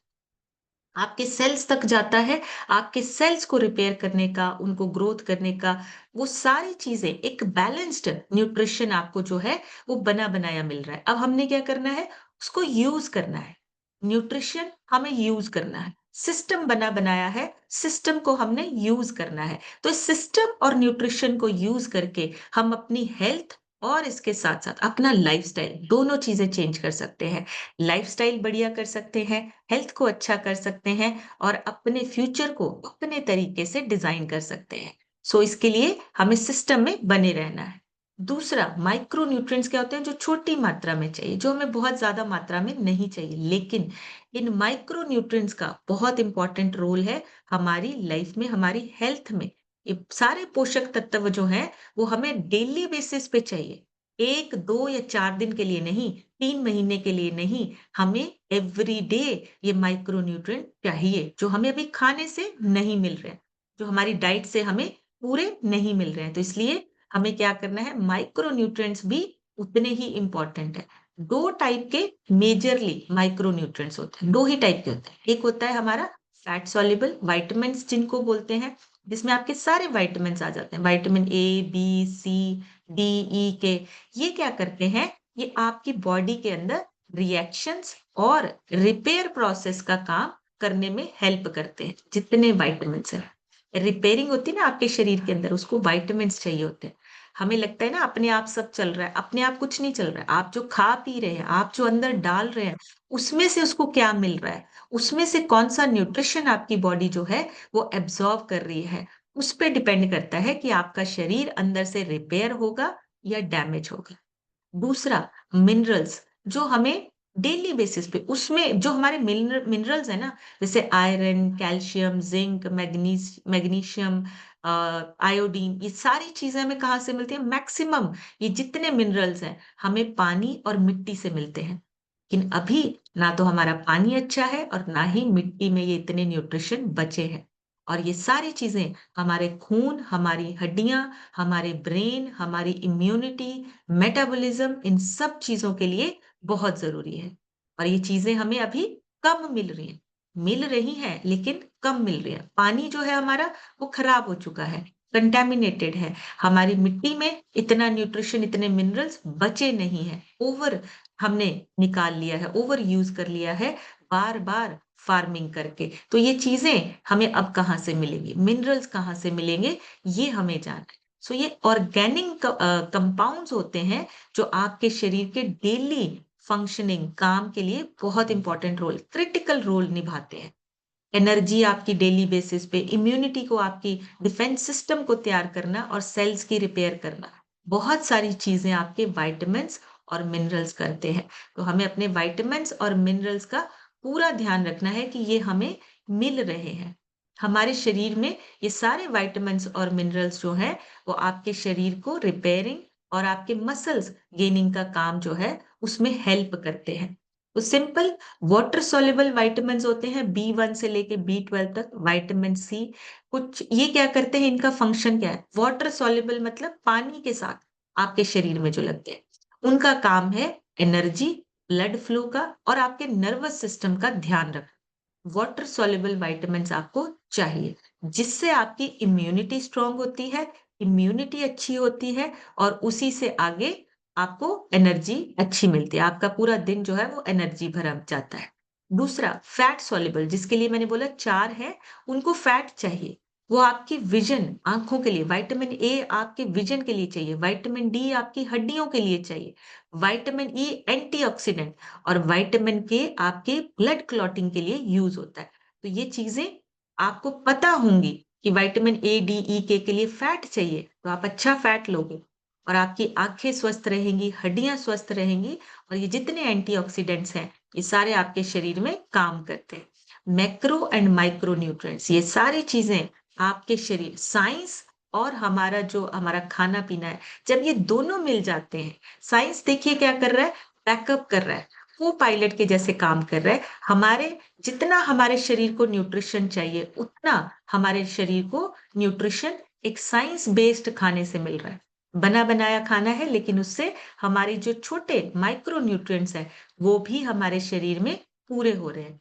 आपके सेल्स तक जाता है, आपके सेल्स को रिपेयर करने का, उनको ग्रोथ करने का, वो सारी चीज़ें एक बैलेंस्ड न्यूट्रिशन आपको जो है, वो बना-बनाया मिल रहा है। अब हमने क्या करना है, उसको यूज़ करना है। न्यूट्रिशन हमें यूज़ करना है। सिस्टम बना-बनाया है, सिस्टम को हमने यूज़ करना है। तो इस सिस्टम और न्यूट्रिशन को यूज़ करके हम अपनी हेल्थ और इसके साथ-साथ अपना लाइफ़स्टाइल दोनों चीज़ें चेंज कर सकते हैं। लाइफ़स्टाइल बढ़िया कर सकते हैं, हेल्थ को अच्छा कर सकते हैं और अपने फ्यूचर को अपने तरीके से डिज़ाइन कर सकते हैं। सो इसके लिए हमें सिस्टम में बने रहना है। दूसरा माइक्रो न्यूट्रिएंट्स क्या होते हैं जो छोटी मात्रा में चाहिए, जो हमें बहुत ज़्यादा मात्रा में नहीं चाहिए। लेकिन इन माइक्रो न्यूट्रिएंट्स का बहुत इम्पोर्टेंट रोल है हमारी लाइफ में, हमारी हेल्थ में। ये सारे पोषक तत्व जो हैं, वो हमें डेली बेसिस पे चाहिए। 1, 2 या 4 दिन के लिए नहीं, 3 महीने के लिए नहीं, हमें एवरीडे ये माइक्रो न्यूट्रिएंट चाहिए, जो हमें अभी खाने से नहीं मिल रहे हैं, जो हमारी डाइट से हमें पूरे नहीं मिल रहे हैं। तो इसलिए हमें क्या करना है, माइक्रो न्यूट्रिएंट्स भी उतने ही इम्पोर्टेंट है। 2 टाइप के मेजरली माइक्रो न्यूट्रिएंट्स होते हैं, 2 ही टाइप के होते हैं। एक होता है हमारा फैट सॉल्युबल विटामिन्स जिनको बोलते हैं, जिसमें आपके सारे विटामिन्स आ जाते हैं, vitamin A, B, C, D, E के। ये क्या करते हैं, ये आपकी बॉडी के अंदर रिएक्शंस और रिपेयर प्रोसेस का काम करने में हेल्प करते हैं, जितने विटामिन्स हैं। रिपेयरिंग होती है ना आपके शरीर के अंदर, उसको विटामिन्स चाहिए होते हैं। हमें लगता है ना अपने आप सब चल रहा है, अपने आप कुछ नहीं चल रहा है। आप जो खा-पी रहे हैं, आप जो अंदर डाल रहे हैं, उसमें से उसको क्या मिल रहा है, उसमें से कौन-सा न्यूट्रिशन आपकी बॉडी जो है, वो एब्ज़ॉर्ब कर रही है। उस पे डिपेंड करता है कि आपका शरीर अंदर से रिपेयर होगा या डैमेज होगा। दूसरा मिनरल्स जो हमें डेली बेसिस पे उसमें जो हमारे मिनरल्स है ना, जैसे iron, calcium, zinc, magnesium, iodine, ये सारी चीजें हमें कहाँ से मिलती है? मैक्सिमम ये जितने मिनरल्स हैं हमें पानी और मिट्टी से मिलते हैं। लेकिन अभी ना तो हमारा पानी अच्छा है और ना ही मिट्टी में ये इतने न्यूट्रिशन बचे हैं। और ये सारी चीजें हमारे खून, हमारी हड्डियां, हमारे ब्रेन, हमारी इम्यूनिटी, मेटाबॉलिज्म, इन सब चीजों के लिए बहुत जरूरी है। और ये चीजें हमें अभी कम मिल रही हैं लेकिन कम मिल रही है। पानी जो है हमारा वो खराब हो चुका है, कंटेमिनेटेड है। हमारी मिट्टी में इतना न्यूट्रिशन, इतने मिनरल्स बचे नहीं है। ओवर हमने निकाल लिया है, ओवर यूज कर लिया है बार बार फार्मिंग करके। तो ये चीजें हमें अब कहाँ से मिलेंगी, मिनरल्स कहाँ से मिलेंगे, ये हमें जानना है। सो ये ऑर्गेनिक कंपाउंड्स होते हैं जो आपके शरीर के डेली फंक्शनिंग, काम के लिए बहुत इंपॉर्टेंट रोल, क्रिटिकल रोल निभाते हैं। एनर्जी आपकी डेली बेसिस पे, इम्यूनिटी को, आपकी डिफेंस सिस्टम को तैयार करना और सेल्स की रिपेयर करना, बहुत सारी चीजें आपके वाइटामिन्स और मिनरल्स करते हैं। तो हमें अपने वाइटामिन्स और मिनरल्स का पूरा ध्यान रखना है कि ये हमें मिल रहे हैं। हमारे शरीर में ये सारे वाइटामिन्स और मिनरल्स जो है वो आपके शरीर को रिपेयरिंग और आपके मसल्स गेनिंग का काम जो है उसमें हेल्प करते हैं। तो सिंपल वाटर सॉल्युबल विटामिन्स होते हैं, B1 से लेके B12 तक, विटामिन सी। कुछ ये क्या करते हैं, इनका फंक्शन क्या है? वाटर सॉल्युबल मतलब पानी के साथ आपके शरीर में जो लगते हैं, उनका काम है एनर्जी, ब्लड फ्लो का और आपके नर्वस सिस्टम का ध्यान रखना। वाटर सॉल्युबल विटामिन्स आपको चाहिए, जिससे आपकी इम्यूनिटी स्ट्रांग होती है, इम्यूनिटी अच्छी होती है और उसी से आगे आपको एनर्जी अच्छी मिलती है। आपका पूरा दिन जो है वो एनर्जी भरा जाता है। दूसरा फैट सॉल्युबल, जिसके लिए मैंने बोला 4 है, उनको फैट चाहिए। वो आपकी विजन, आंखों के लिए, विटामिन ए आपके विजन के लिए चाहिए, विटामिन डी आपकी हड्डियों के लिए चाहिए, विटामिन ई एंटीऑक्सीडेंट और विटामिन के आपके ब्लड क्लॉटिंग के लिए यूज होता है। तो ये चीजें आपको पता होंगी कि विटामिन ए, डी, ई, के लिए फैट चाहिए, तो आप अच्छा फैट लोगे और आपकी आंखें स्वस्थ रहेंगी, हड्डियां स्वस्थ रहेंगी और ये जितने एंटीऑक्सीडेंट्स हैं, ये सारे आपके शरीर में काम करते हैं। मैक्रो एंड माइक्रो न्यूट्रिएंट्स, ये सारी चीजें आपके शरीर, साइंस और हमारा जो हमारा खाना पीना है, जब ये दोनों मिल जाते हैं, साइंस देखिए क्या कर रहा है, बैकअप कर रहा है, को पायलट के जैसे काम कर रहा है। हमारे जितना हमारे शरीर को न्यूट्रिशन चाहिए, उतना हमारे शरीर को न्यूट्रिशन एक साइंस बेस्ड खाने से मिल रहा है। बना बनाया खाना है, लेकिन उससे हमारी जो छोटे माइक्रो न्यूट्रिएंट्स हैं, वो भी हमारे शरीर में पूरे हो रहे हैं।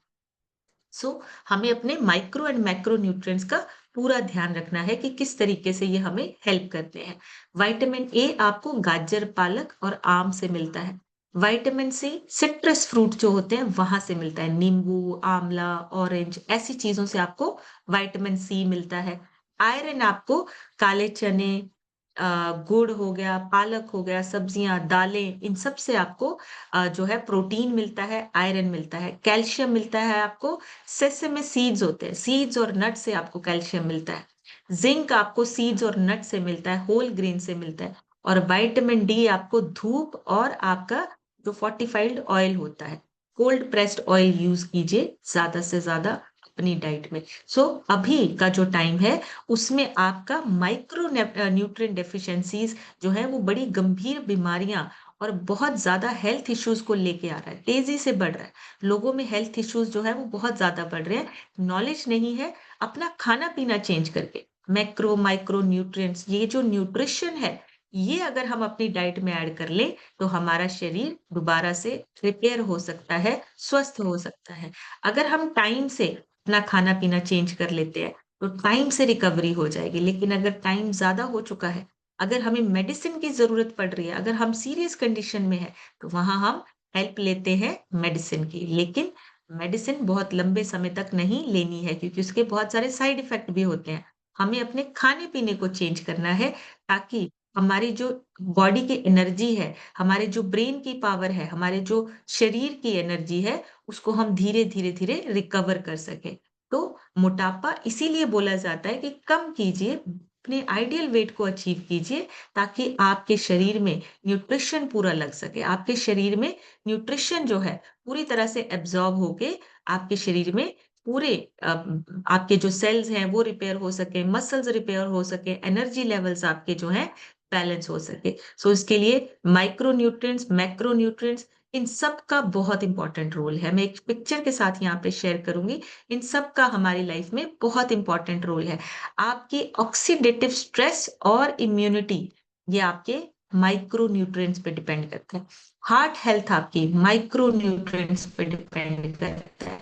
सो हमें अपने माइक्रो एंड मैक्रो न्यूट्रिएंट्स का पूरा ध्यान रखना है कि किस तरीके से ये हमें हेल्प करते हैं। विटामिन ए आपको गाजर, पालक और आम से मिलता है। विटामिन सी सिट्रस फ्रूट जो होते हैं वहां से मिलता है, नींबू, आंवला, ऑरेंज, ऐसी चीजों से आपको विटामिन सी मिलता है। आयरन आपको काले चने, गुड़ हो गया, पालक हो गया, सब्जियां, दालें, इन सब से आपको जो है प्रोटीन मिलता है, आयरन मिलता है। कैल्शियम मिलता है आपको, सेसमे सीड्स होते हैं, सीड्स और नट से आपको कैल्शियम मिलता है। जिंक आपको सीड्स और नट से मिलता है, होल ग्रेन से मिलता है। और विटामिन डी आपको धूप और आपका जो फोर्टिफाइड ऑयल होता है, कोल्ड प्रेस्ड ऑयल यूज कीजिए ज्यादा से ज्यादा अपनी डाइट में। सो अभी का जो टाइम है उसमें आपका माइक्रो न्यूट्रिएंट डेफिशिएंसीज जो है वो बड़ी गंभीर बीमारियां और बहुत ज्यादा हेल्थ इश्यूज को लेके आ रहा है, तेजी से बढ़ रहा है। लोगों में हेल्थ इश्यूज जो है वो बहुत ज्यादा बढ़ रहे हैं, नॉलेज नहीं है। अपना खाना पीना चेंज करके मैक्रो माइक्रो न्यूट्रिएंट्स, ये जो न्यूट्रिशन है, ये अगर हम अपनी डाइट में ऐड कर ले तो हमारा शरीर दोबारा से रिपेयर हो सकता है, स्वस्थ हो सकता है। अगर हम टाइम से अपना खाना पीना चेंज कर लेते हैं तो टाइम से रिकवरी हो जाएगी। लेकिन अगर टाइम ज्यादा हो चुका है, अगर हमें मेडिसिन की जरूरत पड़ रही है, अगर हम सीरियस कंडीशन में है, तो वहां हम हेल्प लेते हैं मेडिसिन की। लेकिन मेडिसिन बहुत लंबे समय तक नहीं लेनी है, क्योंकि उसके बहुत सारे साइड इफेक्ट भी होते हैं। हमें अपने खाने पीने को चेंज करना है, ताकि हमारी जो बॉडी की एनर्जी है, हमारे जो ब्रेन की पावर है, हमारे जो शरीर की एनर्जी है, उसको हम धीरे धीरे धीरे रिकवर कर सके। तो मोटापा इसीलिए बोला जाता है कि कम कीजिए, अपने आइडियल वेट को अचीव कीजिए, ताकि आपके शरीर में न्यूट्रिशन पूरा लग सके, आपके शरीर में न्यूट्रिशन जो है पूरी तरह से एब्जॉर्ब होके आपके शरीर में पूरे अ, आपके जो सेल्स हैं वो रिपेयर हो सके, मसल्स रिपेयर हो सके, एनर्जी लेवल्स आपके जो हैं बैलेंस हो सके। सो इसके लिए माइक्रो न्यूट्रिएंट्स, मैक्रो न्यूट्रिएंट्स, इन सब का बहुत इंपॉर्टेंट रोल है। मैं एक पिक्चर के साथ यहाँ पे शेयर करूंगी। इन सब का हमारी लाइफ में बहुत इंपॉर्टेंट रोल है। आपकी ऑक्सीडेटिव स्ट्रेस और इम्यूनिटी, ये आपके माइक्रो न्यूट्रिएंट्स पे डिपेंड करता है। हार्ट हेल्थ आपकी माइक्रो न्यूट्रिएंट्स पे डिपेंड करता है।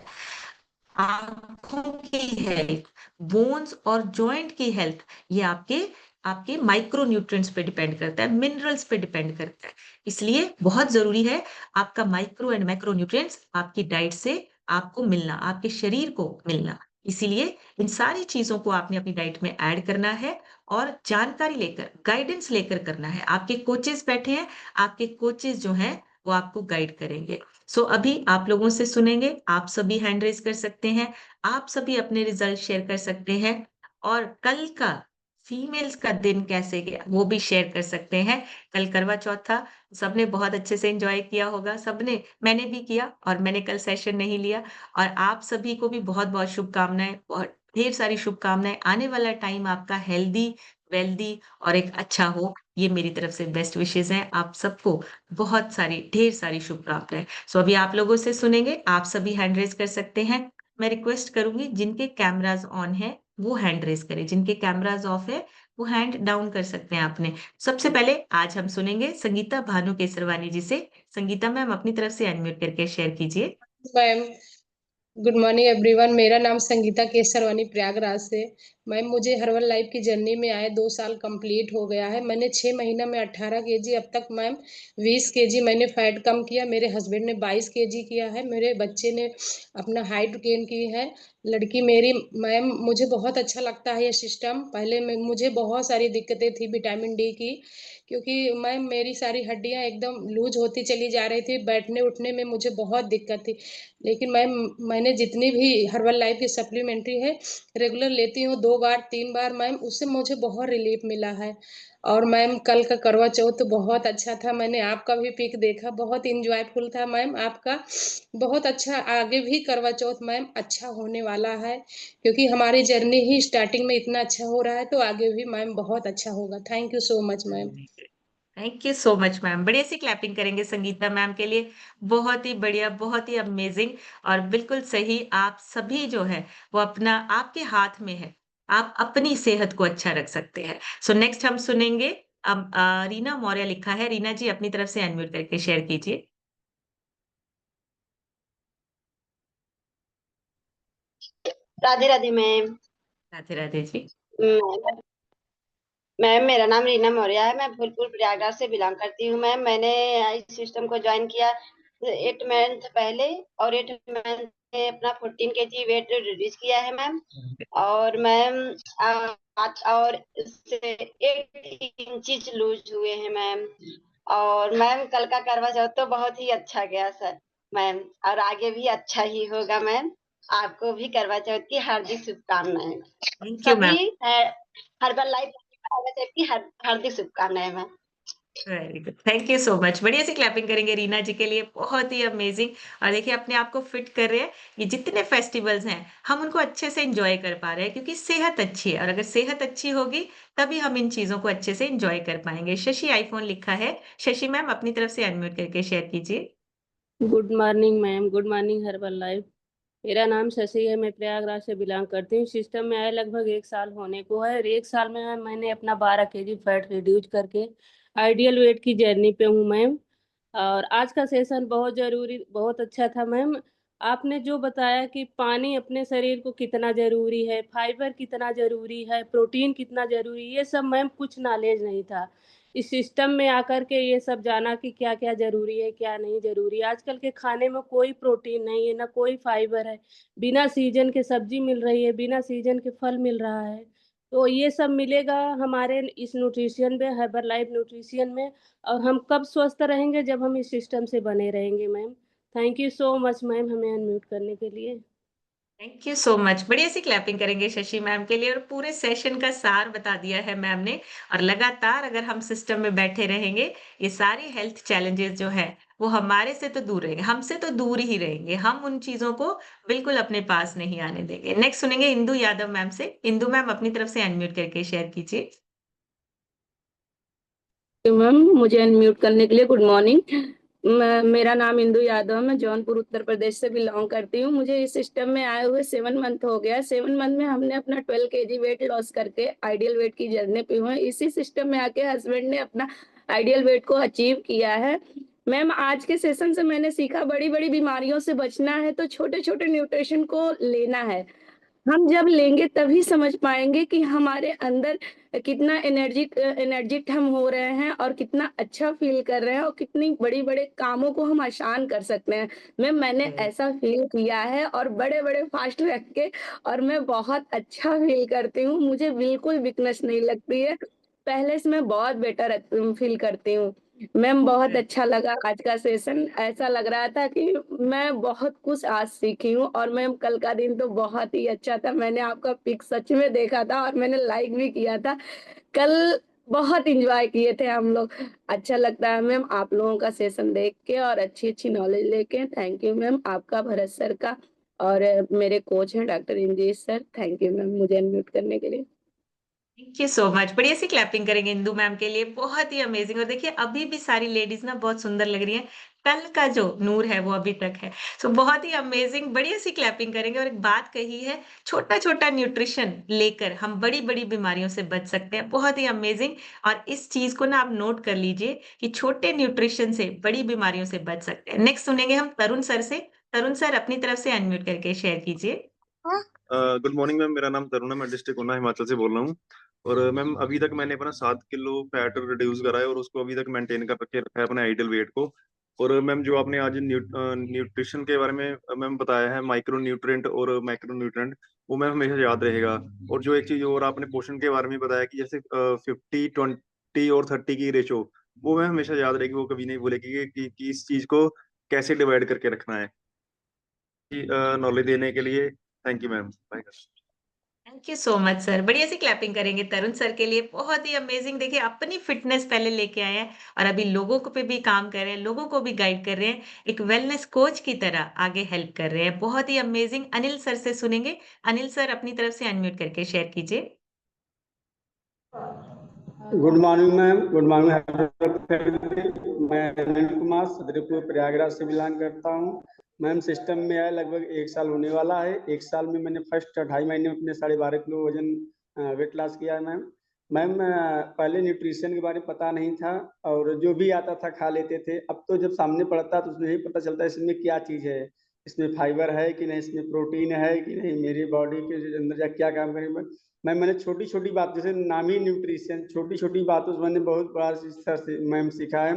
आंखों की हेल्थ, बोन्स और जॉइंट की हेल्थ, ये आपके आपके माइक्रो न्यूट्रिएंट्स पे डिपेंड करता है, मिनरल्स पे डिपेंड करता है। इसलिए बहुत जरूरी है आपका माइक्रो एंड मैक्रो न्यूट्रिएंट्स आपकी डाइट से आपको मिलना, आपके शरीर को मिलना। इसीलिए इन सारी चीजों को आपने अपनी डाइट में ऐड करना है और जानकारी लेकर, गाइडेंस लेकर करना है। आपके कोचेस बैठे हैं, आपके कोचेस जो हैं वो आपको गाइड करेंगे। सो अभी आप लोगों से सुनेंगे। आप सभी हैंड रेज कर सकते हैं, आप सभी अपने रिजल्ट शेयर कर सकते हैं, और कल का फीमेल्स का दिन कैसे गया वो भी शेयर कर सकते हैं। कल करवा चौथ था, सबने बहुत अच्छे से एंजॉय किया होगा, सबने, मैंने भी किया, और मैंने कल सेशन नहीं लिया। और आप सभी को भी बहुत बहुत शुभकामनाएं, बहुत ढेर सारी शुभकामनाएं। आने वाला टाइम आपका हेल्दी, वेल्दी और एक अच्छा हो, ये मेरी तरफ से बेस्ट विशेष हैं आप सबको। बहुत सारी, ढेर सारी शुभकामनाएं। सो अभी आप लोगों से सुनेंगे। आप सभी हैंड रेज कर सकते हैं। मैं रिक्वेस्ट करूंगी जिनके कैमराज ऑन है वो हैंड रेज करें, जिनके कैमराज ऑफ है वो हैंड डाउन कर सकते हैं आपने। सबसे पहले आज हम सुनेंगे संगीता भानु केसरवानी जी से। संगीता मैम अपनी तरफ से अनम्यूट करके शेयर कीजिए। Ma'am, good morning everyone. मेरा नाम संगीता केसरवानी प्रयागराज से। मैम, मुझे हर्बल लाइफ की जर्नी में आए 2 साल कंप्लीट हो गया है। मैंने 6 महीना में 18 kg, अब तक मैम 20 kg मैंने फैट कम किया। मेरे हस्बैंड ने 22 kg किया है। मेरे बच्चे ने अपना हाइट गेन की है, लड़की मेरी। मैम, मुझे बहुत अच्छा लगता है ये सिस्टम। पहले में मुझे बहुत सारी दिक्कतें थी विटामिन डी की, क्योंकि मैम मेरी सारी हड्डियां एकदम लूज होती चली जा रही थी, बैठने उठने में मुझे बहुत दिक्कत थी। लेकिन मैम, मैंने जितनी भी हर्बल लाइफ की सप्लीमेंट्री है रेगुलर लेती हूँ, 2 बार 3 बार मैम, उससे मुझे बहुत रिलीफ मिला है। और मैम, कल का करवा चौथ तो बहुत अच्छा था। मैंने आपका भी पिक देखा, बहुत इंजॉयफुल था मैम आपका। बहुत अच्छा, आगे भी करवा चौथ मैम अच्छा होने वाला है, क्योंकि हमारी जर्नी ही स्टार्टिंग में इतना अच्छा हो रहा है, तो आगे भी मैम बहुत अच्छा होगा। Thank you so much ma'am. Thank you so much ma'am. बढ़िया सी क्लैपिंग करेंगे संगीता मैम के लिए। बहुत ही बढ़िया, बहुत ही अमेजिंग। और बिल्कुल सही, आप सभी जो है वो अपना, आपके हाथ में है, आप अपनी सेहत को अच्छा रख सकते हैं। सो नेक्स्ट हम सुनेंगे। अब रीना मौर्य लिखा है। रीना जी अपनी तरफ से अनम्यूट करके शेयर कीजिए। Radhe Radhe ma'am. Radhe Radhe ji. Ma'am ma'am, मेरा नाम रीना मौर्य है। मैं फूलपुर प्रयागराज से बिलोंग करती हूँ। मैम, मैंने इस सिस्टम को ज्वाइन किया 8 मंथ पहले, और 8 मंथ में अपना 14 kg वेट रिड्यूस किया है मैम। और मैम, और इससे 8 इंच लूज हुए हैं मैम। और मैम, कल का करवा चौथ तो बहुत ही अच्छा गया सर मैम, और आगे भी अच्छा ही होगा मैम। आपको भी करवा चौथ की हार्दिक शुभकामनाएं। Thank you ma'am. सभी हर्बल लाइफ करवा चौथ की हार्दिक शुभकामनाएं ma'am. Very good, thank you so much. बढ़िया सी क्लैपिंग करेंगे रीना जी के लिए। बहुत ही अमेजिंग। और देखिए अपने आप को फिट कर रहे हैं। ये जितने फेस्टिवल्स हैं हम उनको अच्छे से एंजॉय कर पा रहे हैं, क्योंकि सेहत अच्छी है, और अगर सेहत अच्छी होगी तभी हम इन चीजों को अच्छे से एंजॉय कर पाएंगे। शशि आईफोन लिखा है। शशि मैम अपनी तरफ से अनम्यूट करके शेयर कीजिए। Good morning ma'am, good morning herbal life. मेरा नाम शशि है, मैं प्रयागराज से बिलोंग करती हूँ। सिस्टम में आए लगभग 1 साल होने को है, और 1 साल में मैंने अपना 12 kg फैट रिड्यूस करके आइडियल वेट की जर्नी पे हूँ मैम। और आज का सेशन बहुत जरूरी, बहुत अच्छा था मैम। आपने जो बताया कि पानी अपने शरीर को कितना जरूरी है, फाइबर कितना जरूरी है, प्रोटीन कितना जरूरी है, ये सब मैम कुछ नॉलेज नहीं था। इस सिस्टम में आकर के ये सब जाना कि क्या क्या जरूरी है, क्या नहीं जरूरी। आजकल के खाने में कोई प्रोटीन नहीं है, ना कोई फाइबर है। बिना सीजन के सब्जी मिल रही है, बिना सीजन के फल मिल रहा है। तो ये सब मिलेगा हमारे इस न्यूट्रिशन में, हर्बल लाइफ न्यूट्रिशन में। और हम कब स्वस्थ रहेंगे, जब हम इस सिस्टम से बने रहेंगे ma'am. Thank you so much ma'am, हमें अनम्यूट करने के लिए। Thank you so much. बढ़िया सी क्लैपिंग करेंगे शशि मैम के लिए। और पूरे सेशन का सार बता दिया है मैम ने। और लगातार अगर हम सिस्टम में बैठे रहेंगे, ये सारी हेल्थ चैलेंजेस जो है वो हमारे से तो दूर रहेंगे, हमसे तो दूर ही रहेंगे। हम उन चीजों को बिल्कुल अपने पास नहीं आने देंगे। नेक्स्ट सुनेंगे इंदु यादव मैम से। इंदु मैम अपनी तरफ से अनम्यूट करके शेयर कीजिए। तो मैम, मुझे अनम्यूट करने के लिए गुड मॉर्निंग। मेरा नाम इंदु यादव है। मैं जौनपुर उत्तर प्रदेश से बिलोंग करती हूँ। मुझे इस सिस्टम में आए हुए 7 मंथ हो गया। 7 मंथ में हमने अपना 12 kg वेट लॉस करके आइडियल वेट की जर्नी पे हुए हैं। इसी सिस्टम में आके हस्बैंड ने अपना आइडियल वेट को अचीव किया है। मैम, आज के सेशन से मैंने सीखा बड़ी बड़ी बीमारियों से बचना है तो छोटे छोटे न्यूट्रिशन को लेना है। हम जब लेंगे तभी समझ पाएंगे कि हमारे अंदर कितना एनर्जिट हम हो रहे हैं और कितना अच्छा फील कर रहे हैं और कितनी बड़ी बड़े कामों को हम आसान कर सकते हैं। मैंने ऐसा फील किया है और बड़े बड़े फास्ट रख के, और मैं बहुत अच्छा फील करती हूँ। मुझे बिल्कुल वीकनेस नहीं लगती है। पहले से मैं बहुत बेटर फील करती हूँ। मैम, बहुत अच्छा लगा आज का सेशन। ऐसा लग रहा था कि मैं बहुत कुछ आज सीखी हूँ। और मैम, कल का दिन तो बहुत ही अच्छा था। मैंने आपका पिक सच में देखा था और मैंने लाइक भी किया था। कल बहुत एंजॉय किए थे हम लोग। अच्छा लगता है मैम आप लोगों का सेशन देख के और अच्छी अच्छी नॉलेज लेके। थैंक यू मैम, आपका, भरत सर का। और मेरे कोच हैं doctor Injeet sir. Thank you ma'am मुझे अनम्यूट करने के लिए। Thank you so much. बढ़िया सी क्लैपिंग करेंगे इंदू मैम के लिए, बहुत ही अमेजिंग। और देखिए अभी भी सारी लेडीज ना बहुत सुंदर लग रही हैं। कल का जो नूर है वो अभी तक है। सो बहुत ही अमेजिंग, बढ़िया सी क्लैपिंग करेंगे। और एक बात कही है, छोटा छोटा न्यूट्रिशन लेकर हम बड़ी बड़ी बीमारियों से बच सकते हैं। बहुत ही अमेजिंग। और इस चीज को ना आप नोट कर लीजिए कि छोटे न्यूट्रिशन से बड़ी बीमारियों से बच सकते हैं। नेक्स्ट सुनेंगे हम तरुण सर से। तरुण सर अपनी तरफ से अनम्यूट करके शेयर कीजिए। गुड मॉर्निंग मैम, मेरा नाम तरुण है, मैं डिस्ट्रिक्ट ऊना हिमाचल से बोल रहा हूँ। और मैम अभी तक मैंने अपना 7 किलो फैट रिड्यूस करा है और उसको अभी तक मेंटेन कर रखे रखा है अपने आइडियल वेट को। और मैम जो आपने आज न्यूट्रिशन के बारे में मैम बताया है, माइक्रो न्यूट्रिएंट और मैक्रो न्यूट्रिएंट, वो मैम हमेशा याद रहेगा। और जो एक चीज और आपने पोषण के बारे में बताया कि जैसे 50-20 और 30 की रेशो, वो मैम हमेशा याद रहेगी, वो कभी नहीं भूलेगी कि इस चीज को कैसे डिवाइड करके रखना है। नॉलेज देने के लिए thank you ma'am, bye. Thank you so much sir. बढ़िया सी क्लैपिंग करेंगे तरुण सर के लिए। बहुत ही अमेजिंग। देखिए अपनी फिटनेस पहले लेके आए हैं और अभी लोगों को पे भी काम कर रहे हैं, लोगों को भी गाइड कर रहे हैं, एक वेलनेस कोच की तरह आगे हेल्प कर रहे हैं। बहुत ही अमेजिंग। अनिल सर से सुनेंगे। अनिल सर अपनी तरफ से अनम्यूट करके शेयर कीजिए। Good morning ma'am, good morning. मैं अनिल कुमार सदरीपुर प्रयागराज से बिलोंग करता हूँ। मैम, सिस्टम में आया लगभग 1 साल होने वाला है। 1 साल में मैंने फर्स्ट 2.5 महीने में अपने 12.5 किलो वजन वेट लॉस किया है मैम। मैम, पहले न्यूट्रिशन के बारे में पता नहीं था और जो भी आता था खा लेते थे। अब तो जब सामने पड़ता तो उसमें ही पता चलता है इसमें क्या चीज़ है, इसमें फाइबर है कि नहीं, इसमें प्रोटीन है कि नहीं, मेरी बॉडी के अंदर जा क्या काम करेंगे। मैंने छोटी छोटी बात, जैसे नामी न्यूट्रिशन, छोटी छोटी बातों से मैंने बहुत बड़ा सर से मैम सीखा है।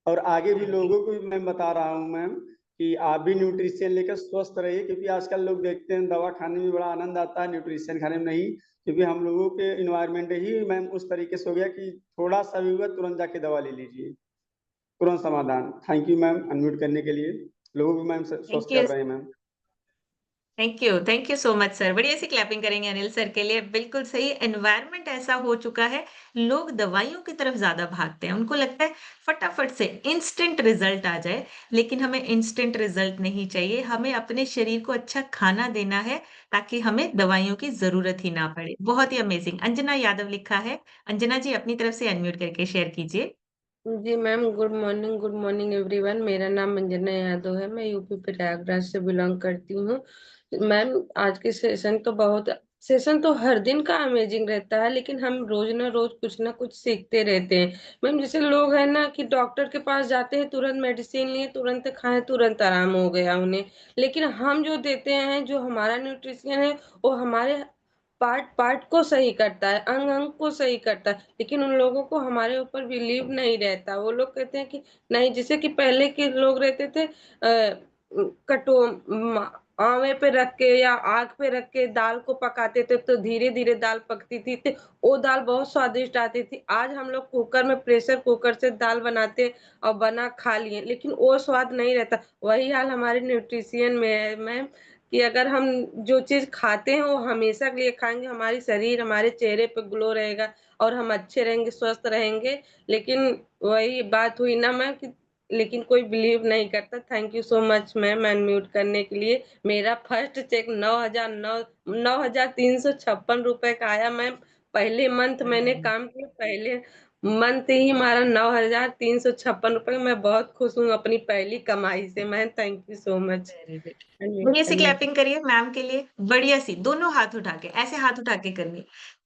और आगे भी लोगों को भी मैं बता रहा हूँ मैम कि आप भी न्यूट्रिशन लेकर स्वस्थ रहिए, क्योंकि आजकल लोग देखते हैं दवा खाने में बड़ा आनंद आता है, न्यूट्रिशन खाने में नहीं। क्योंकि हम लोगों के इन्वायरमेंट ही मैम उस तरीके से हो गया कि थोड़ा सा भी हुआ तुरंत जाके दवा ले लीजिए, तुरंत समाधान। थैंक यू मैम अनम्यूट करने के लिए। लोगों को मैम थैंक स्वस्थ यू। कर रहे हैं ma'am. Thank you so much sir. बढ़िया सी क्लैपिंग करेंगे अनिल सर के लिए। बिल्कुल सही। एनवायरनमेंट ऐसा हो चुका है, लोग दवाइयों की तरफ ज्यादा भागते हैं। उनको लगता है फटाफट से इंस्टेंट रिजल्ट आ जाए, लेकिन हमें इंस्टेंट रिजल्ट नहीं चाहिए। हमें अपने शरीर को अच्छा खाना देना है ताकि हमें दवाइयों की जरूरत ही ना पड़े। बहुत ही अमेजिंग। अंजना यादव लिखा है। अंजना जी अपनी तरफ से अनम्यूट करके शेयर कीजिए। जी मैम, गुड मॉर्निंग एवरीवन। मेरा नाम अंजना यादव है। मैं यूपी प्रयागराज से बिलोंग करती हूँ। मैम, आज के सेशन तो हर दिन का अमेजिंग रहता है, लेकिन हम रोज ना रोज कुछ ना कुछ सीखते रहते हैं। मैम, जैसे लोग हैं ना कि डॉक्टर के पास जाते हैं, तुरंत मेडिसिन लिए, तुरंत खाएं, तुरंत आराम हो गया उन्हें। लेकिन हम जो देते हैं, जो हमारा न्यूट्रिशन है, वो हमारे पार्ट पार्ट को सही करता है, अंग अंग को सही करता है। लेकिन उन लोगों को हमारे ऊपर बिलीव नहीं रहता। वो लोग कहते हैं कि नहीं, जैसे कि पहले के लोग रहते थे, कटो आवे पे रख के या आग पे रख के दाल को पकाते थे, तो धीरे धीरे दाल पकती थी, तो वो दाल बहुत स्वादिष्ट आती थी। आज हम लोग कुकर में, प्रेशर कुकर से दाल बनाते और बना खा लिए, लेकिन वो स्वाद नहीं रहता। वही हाल हमारे न्यूट्रिशियन में है मैम, कि अगर हम जो चीज खाते हैं वो हमेशा के लिए खाएंगे, हमारी शरीर, हमारे चेहरे पे ग्लो रहेगा और हम अच्छे रहेंगे, स्वस्थ रहेंगे। लेकिन वही बात हुई ना मैम कि लेकिन कोई बिलीव नहीं करता। Thank you so much ma'am unmute करने के लिए। मेरा फर्स्ट चेक 9,356 रुपए का आया मैम। पहले मंथ मैंने काम किया, पहले मंथ ही हमारा 9,356 रुपए। मैं बहुत खुश हूँ अपनी पहली कमाई से। Ma'am thank you so much very good. Unmute बढ़िया सी करने क्लैपिंग करिए मैम के लिए, बढ़िया सी, दोनों हाथ उठा के, ऐसे हाथ उठा के करनी।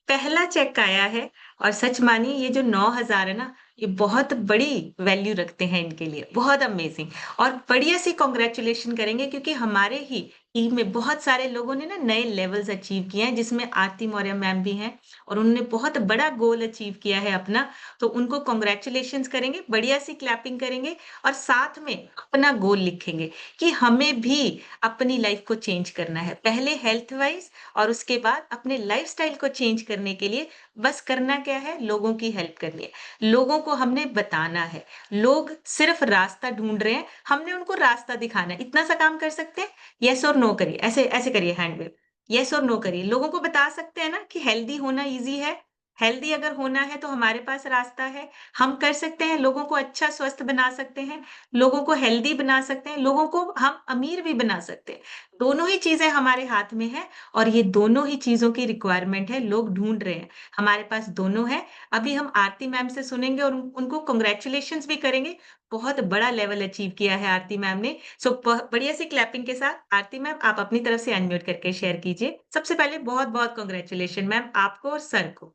पहला चेक आया है और सच मानिए ये जो 9,000 है ना, ये बहुत बड़ी वैल्यू रखते हैं इनके लिए, बहुत अमेजिंग। और बढ़िया सी कॉन्ग्रेचुलेशन करेंगे क्योंकि हमारे ही टीम में बहुत सारे लोगों ने ना नए लेवल्स अचीव किए हैं, जिसमें आरती मौर्य मैम भी हैं और उन्होंने बहुत बड़ा गोल अचीव किया है अपना। तो उनको कॉन्ग्रेचुलेशन करेंगे, बढ़िया सी क्लैपिंग करेंगे और साथ में अपना गोल लिखेंगे कि हमें भी अपनी लाइफ को चेंज करना है, पहले हेल्थ वाइज और उसके बाद अपने लाइफस्टाइल को चेंज करने के लिए बस करना क्या है, लोगों की हेल्प करनी है, लोगों को हमने बताना है। लोग सिर्फ रास्ता ढूंढ रहे हैं, हमने उनको रास्ता दिखाना है। इतना सा काम कर सकते हैं, यस और नो करिए, ऐसे ऐसे करिए हैंड वेव, यस और नो करिए। लोगों को बता सकते हैं ना कि हेल्दी होना इजी है, हेल्दी अगर होना है तो हमारे पास रास्ता है, हम कर सकते हैं, लोगों को अच्छा स्वस्थ बना सकते हैं, लोगों को हेल्दी बना सकते हैं, लोगों को हम अमीर भी बना सकते हैं। दोनों ही चीजें हमारे हाथ में है और ये दोनों ही चीजों की रिक्वायरमेंट है, लोग ढूंढ रहे हैं, हमारे पास दोनों है। अभी हम आरती मैम से सुनेंगे और उनको कॉन्ग्रेचुलेशन भी करेंगे। बहुत बड़ा लेवल अचीव किया है आरती मैम ने। सो बढ़िया सी क्लैपिंग के साथ आरती मैम आप अपनी तरफ से अनम्यूट करके शेयर कीजिए। सबसे पहले बहुत बहुत कॉन्ग्रेचुलेशन मैम, आपको और सर को।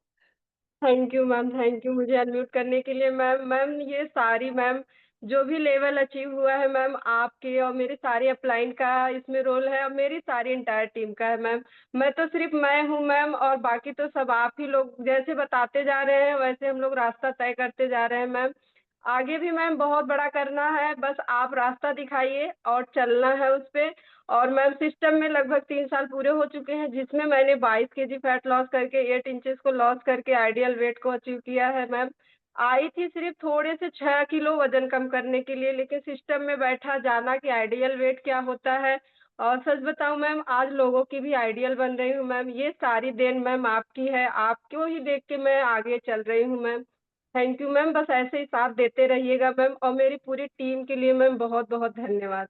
Thank you ma'am, thank you मुझे अनम्यूट करने के लिए। मैम मैम ये सारी मैम जो भी लेवल अचीव हुआ है मैम, आपके और मेरी सारी अपलाइन का इसमें रोल है और मेरी सारी इंटायर टीम का है मैम। मैं तो सिर्फ मैं हूँ मैम और बाकी तो सब आप ही लोग जैसे बताते जा रहे हैं वैसे हम लोग रास्ता तय करते जा रहे हैं मैम। आगे भी मैम बहुत बड़ा करना है, बस आप रास्ता दिखाइए और चलना है उस पे। और मैम सिस्टम में लगभग 3 साल पूरे हो चुके हैं जिसमें मैंने 22 kg फैट लॉस करके 8 इंचेस को लॉस करके आइडियल वेट को अचीव किया है मैम। आई थी सिर्फ थोड़े से 6 किलो वजन कम करने के लिए, लेकिन सिस्टम में बैठा जाना कि आइडियल वेट क्या होता है। और सच बताऊं मैम, आज लोगों की भी आइडियल बन रही हूँ मैम। ये सारी देन मैम आपकी है, आपको ही देख के मैं आगे चल रही हूँ मैम। थैंक यू मैम, बस ऐसे ही साथ देते रहिएगा मैम और मेरी पूरी टीम के लिए मैम बहुत बहुत धन्यवाद।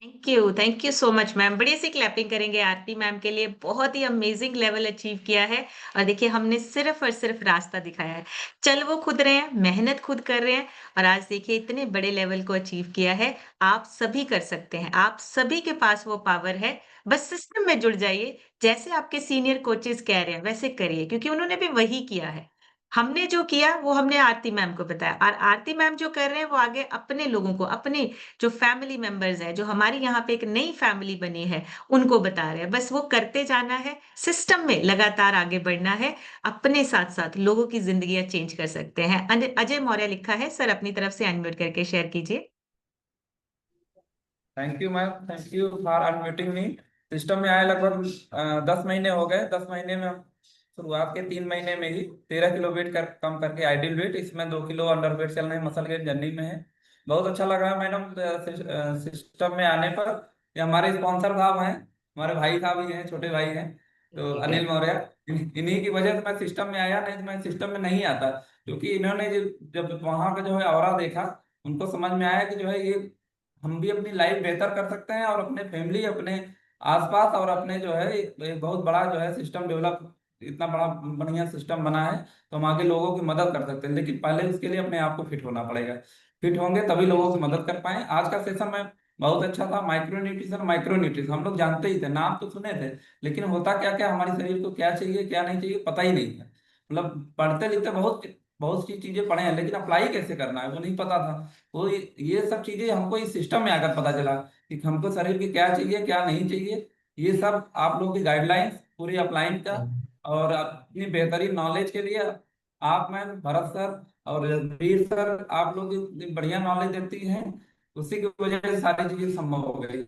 Thank you so much ma'am. बड़ी सी क्लैपिंग करेंगे आरती मैम के लिए, बहुत ही अमेजिंग लेवल अचीव किया है। और देखिए हमने सिर्फ और सिर्फ रास्ता दिखाया है, चल वो खुद रहे हैं, मेहनत खुद कर रहे हैं और आज देखिए इतने बड़े लेवल को अचीव किया है। आप सभी कर सकते हैं, आप सभी के पास वो पावर है, बस सिस्टम में जुड़ जाइए। जैसे आपके सीनियर कोचेस कह रहे हैं वैसे करिए, क्योंकि उन्होंने भी वही किया है। हमने जो किया वो हमने आरती मैम को बताया और आरती मैम जो कर रहे हैं वो आगे अपने लोगों को, अपने जो फैमिली मेंबर्स है, जो हमारी यहाँ पे एक नई फैमिली बनी है, उनको बता रहे हैं। बस वो करते जाना है, सिस्टम में लगातार आगे बढ़ना है, अपने साथ साथ लोगों की जिंदगियां चेंज कर सकते हैं। अजय मौर्य लिखा है, सर अपनी तरफ से अनम्यूट करके शेयर कीजिए। Thank you ma'am, thank you for unmuting me. System में आए लगभग 10 महीने हो गए। 10 महीने में हम शुरुआत के 3 महीने में ही 13 किलो वेट कम करके आइडियल वेट, इसमें 2 किलो अंडर वेट चलना है, मसल गेन जर्नी में है। बहुत अच्छा लग रहा है मैडम सिस्टम में आने पर। ये हमारे स्पॉन्सर साहब हैं, हमारे भाई साहब ही हैं, छोटे भाई हैं, तो ठीक है। अनिल मौर्य। इन्हीं की वजह से मैं सिस्टम में आया, नहीं तो मैं सिस्टम में नहीं आता। क्योंकि इन्होंने जब वहाँ का जो है ऑरा देखा, उनको समझ में आया कि जो है ये हम भी अपनी लाइफ बेहतर कर सकते हैं और अपने फैमिली, अपने आसपास और अपने जो है एक बहुत बड़ा जो है सिस्टम डेवलप, इतना बड़ा बढ़िया सिस्टम बना है तो हम आगे लोगों की मदद कर सकते हैं। लेकिन पहले उसके लिए अपने आप को फिट होना पड़ेगा। फिट होंगे तभी लोगों की मदद कर पाए। आज का सेशन में बहुत अच्छा था। माइक्रो न्यूट्रिशन, माइक्रो न्यूट्रिशन हम लोग जानते ही थे, नाम तो सुने थे, लेकिन होता क्या क्या, हमारे शरीर को क्या चाहिए क्या नहीं चाहिए पता ही नहीं था। मतलब पढ़ते लिखते बहुत बहुत सी चीजें पढ़े हैं, लेकिन अप्लाई कैसे करना है वो नहीं पता था। वो ये सब चीजें हमको इस सिस्टम में आकर पता चला कि हमको शरीर की क्या चाहिए क्या नहीं चाहिए। ये सब आप लोगों की गाइडलाइंस पूरी अपलाइन का और अपनी बेहतरीन नॉलेज के लिए आप, मैम, भरत सर और वीर सर, आप लोग इतनी बढ़िया नॉलेज देती हैं, उसी की वजह से सारी चीजें संभव हो गई।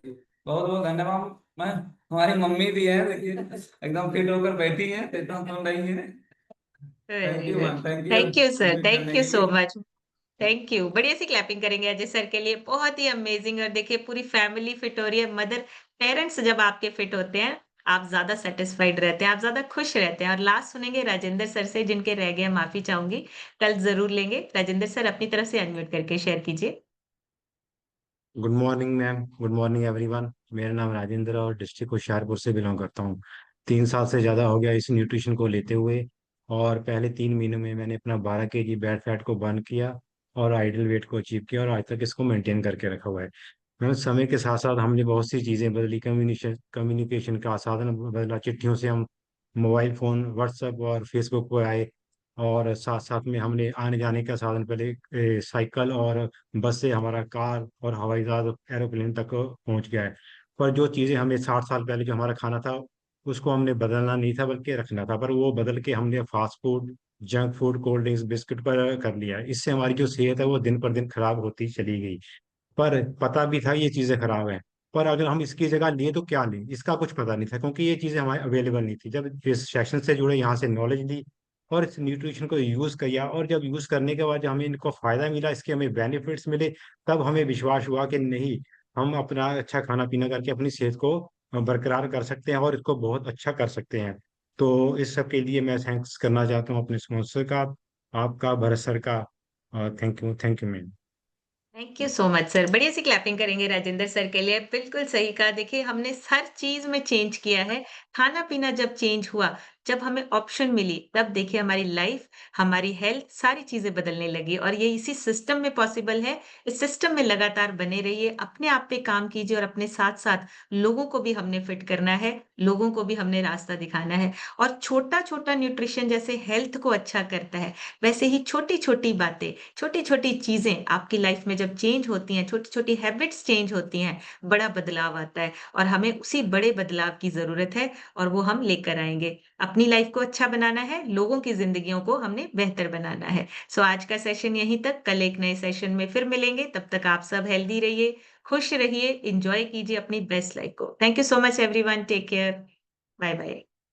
बहुत बहुत धन्यवाद। मैं, हमारी मम्मी भी है, देखिए एकदम फिट होकर बैठी है, एकदम सुन रही है। Thank very you good. Ma'am, thank you thank you sir, unmute thank करने यू के सो लिए। मच। Thank you. बढ़िया सी क्लैपिंग करेंगे अजय सर के लिए, बहुत ही अमेजिंग। और देखिए पूरी फैमिली फिट हो रही है, मदर पेरेंट्स जब आपके फिट होते हैं आप ज्यादा सेटिस्फाइड रहते हैं, आप ज्यादा खुश रहते हैं। और लास्ट सुनेंगे राजेंद्र सर से, जिनके रह गए माफी चाहूंगी, कल जरूर लेंगे। राजेंद्र सर अपनी तरफ से अनम्यूट करके शेयर कीजिए। Good morning ma'am, good morning everyone. मेरा नाम राजेंद्र और डिस्ट्रिक्ट होशियारपुर से बिलोंग करता हूँ। 3 साल से ज़्यादा हो गया इस न्यूट्रिशन को लेते हुए और पहले 3 महीनों में मैंने अपना 12 kg बैड फैट को बर्न किया और आइडल वेट को अचीव किया और आज तक इसको मेंटेन करके रखा हुआ है। मैम समय के साथ साथ हमने बहुत सी चीज़ें बदली, कम्युनिकेशन का साधन बदला, चिट्ठियों से हम मोबाइल फ़ोन, व्हाट्सएप और फेसबुक पर आए, और साथ साथ में हमने आने जाने का साधन पहले साइकिल और बस से, हमारा कार और हवाई जहाज एरोप्लेन तक पहुंच गया है। पर जो चीज़ें हमें 60 साल पहले जो हमारा खाना था उसको हमने बदलना नहीं था बल्कि रखना था, पर वो बदल के हमने fast food, junk food, cold drinks, biscuit पर कर लिया। इससे हमारी जो सेहत है वो दिन पर दिन खराब होती चली गई। पर पता भी था ये चीज़ें खराब हैं, पर अगर हम इसकी जगह लें तो क्या लें, इसका कुछ पता नहीं था क्योंकि ये चीज़ें हमारे अवेलेबल नहीं थी। जब इस सेशन से जुड़े, यहाँ से नॉलेज ली और इस न्यूट्रिशन को यूज़ किया, और जब यूज़ करने के बाद जब हमें इनको फ़ायदा मिला, इसके हमें बेनिफिट्स मिले, तब हमें विश्वास हुआ कि नहीं, हम अपना अच्छा खाना पीना करके अपनी सेहत को बरकरार कर सकते हैं और इसको बहुत अच्छा कर सकते हैं। तो इस सब के लिए मैं थैंक्स करना चाहता हूँ अपने स्पॉन्सर का, आपका, भरत सर का। Thank you ma'am. Thank you so much sir. बढ़िया सी क्लैपिंग करेंगे राजेंद्र सर के लिए। बिल्कुल सही कहा। देखिए, हमने हर चीज़ में चेंज किया है। खाना-पीना जब चेंज हुआ, जब हमें ऑप्शन मिली, तब देखिए हमारी लाइफ़, हमारी हेल्थ, सारी चीज़ें बदलने लगी और ये इसी सिस्टम में पॉसिबल है। इस सिस्टम में लगातार बने रहिए, अपने आप पे काम कीजिए और अपने साथ-साथ लोगों को भी हमने फिट करना है, लोगों को भी हमने रास्ता दिखाना है। और छोटा-छोटा न्यूट्रिशन जैसे हेल्थ को अच्छा करता है, वैसे ही छोटी-छोटी बातें, छोटी-छोटी चीज़ें आपकी लाइफ में जब चेंज होती हैं, छोटी-छोटी हैबिट्स चेंज होती हैं, बड़ा बदलाव आता है और हमें उसी बड़े बदलाव की ज़रूरत है और वो हम लेकर आएँगे। अपनी लाइफ को अच्छा बनाना है, लोगों की ज़िंदगियों को हमने बेहतर बनाना है। सो आज का सेशन यहीं तक, कल एक नए सेशन में फिर मिलेंगे। तब तक आप सब हेल्दी रहिए, खुश रहिए, एन्जॉय कीजिए अपनी बेस्ट लाइफ को। Thank you so much everyone, take care. Bye-bye.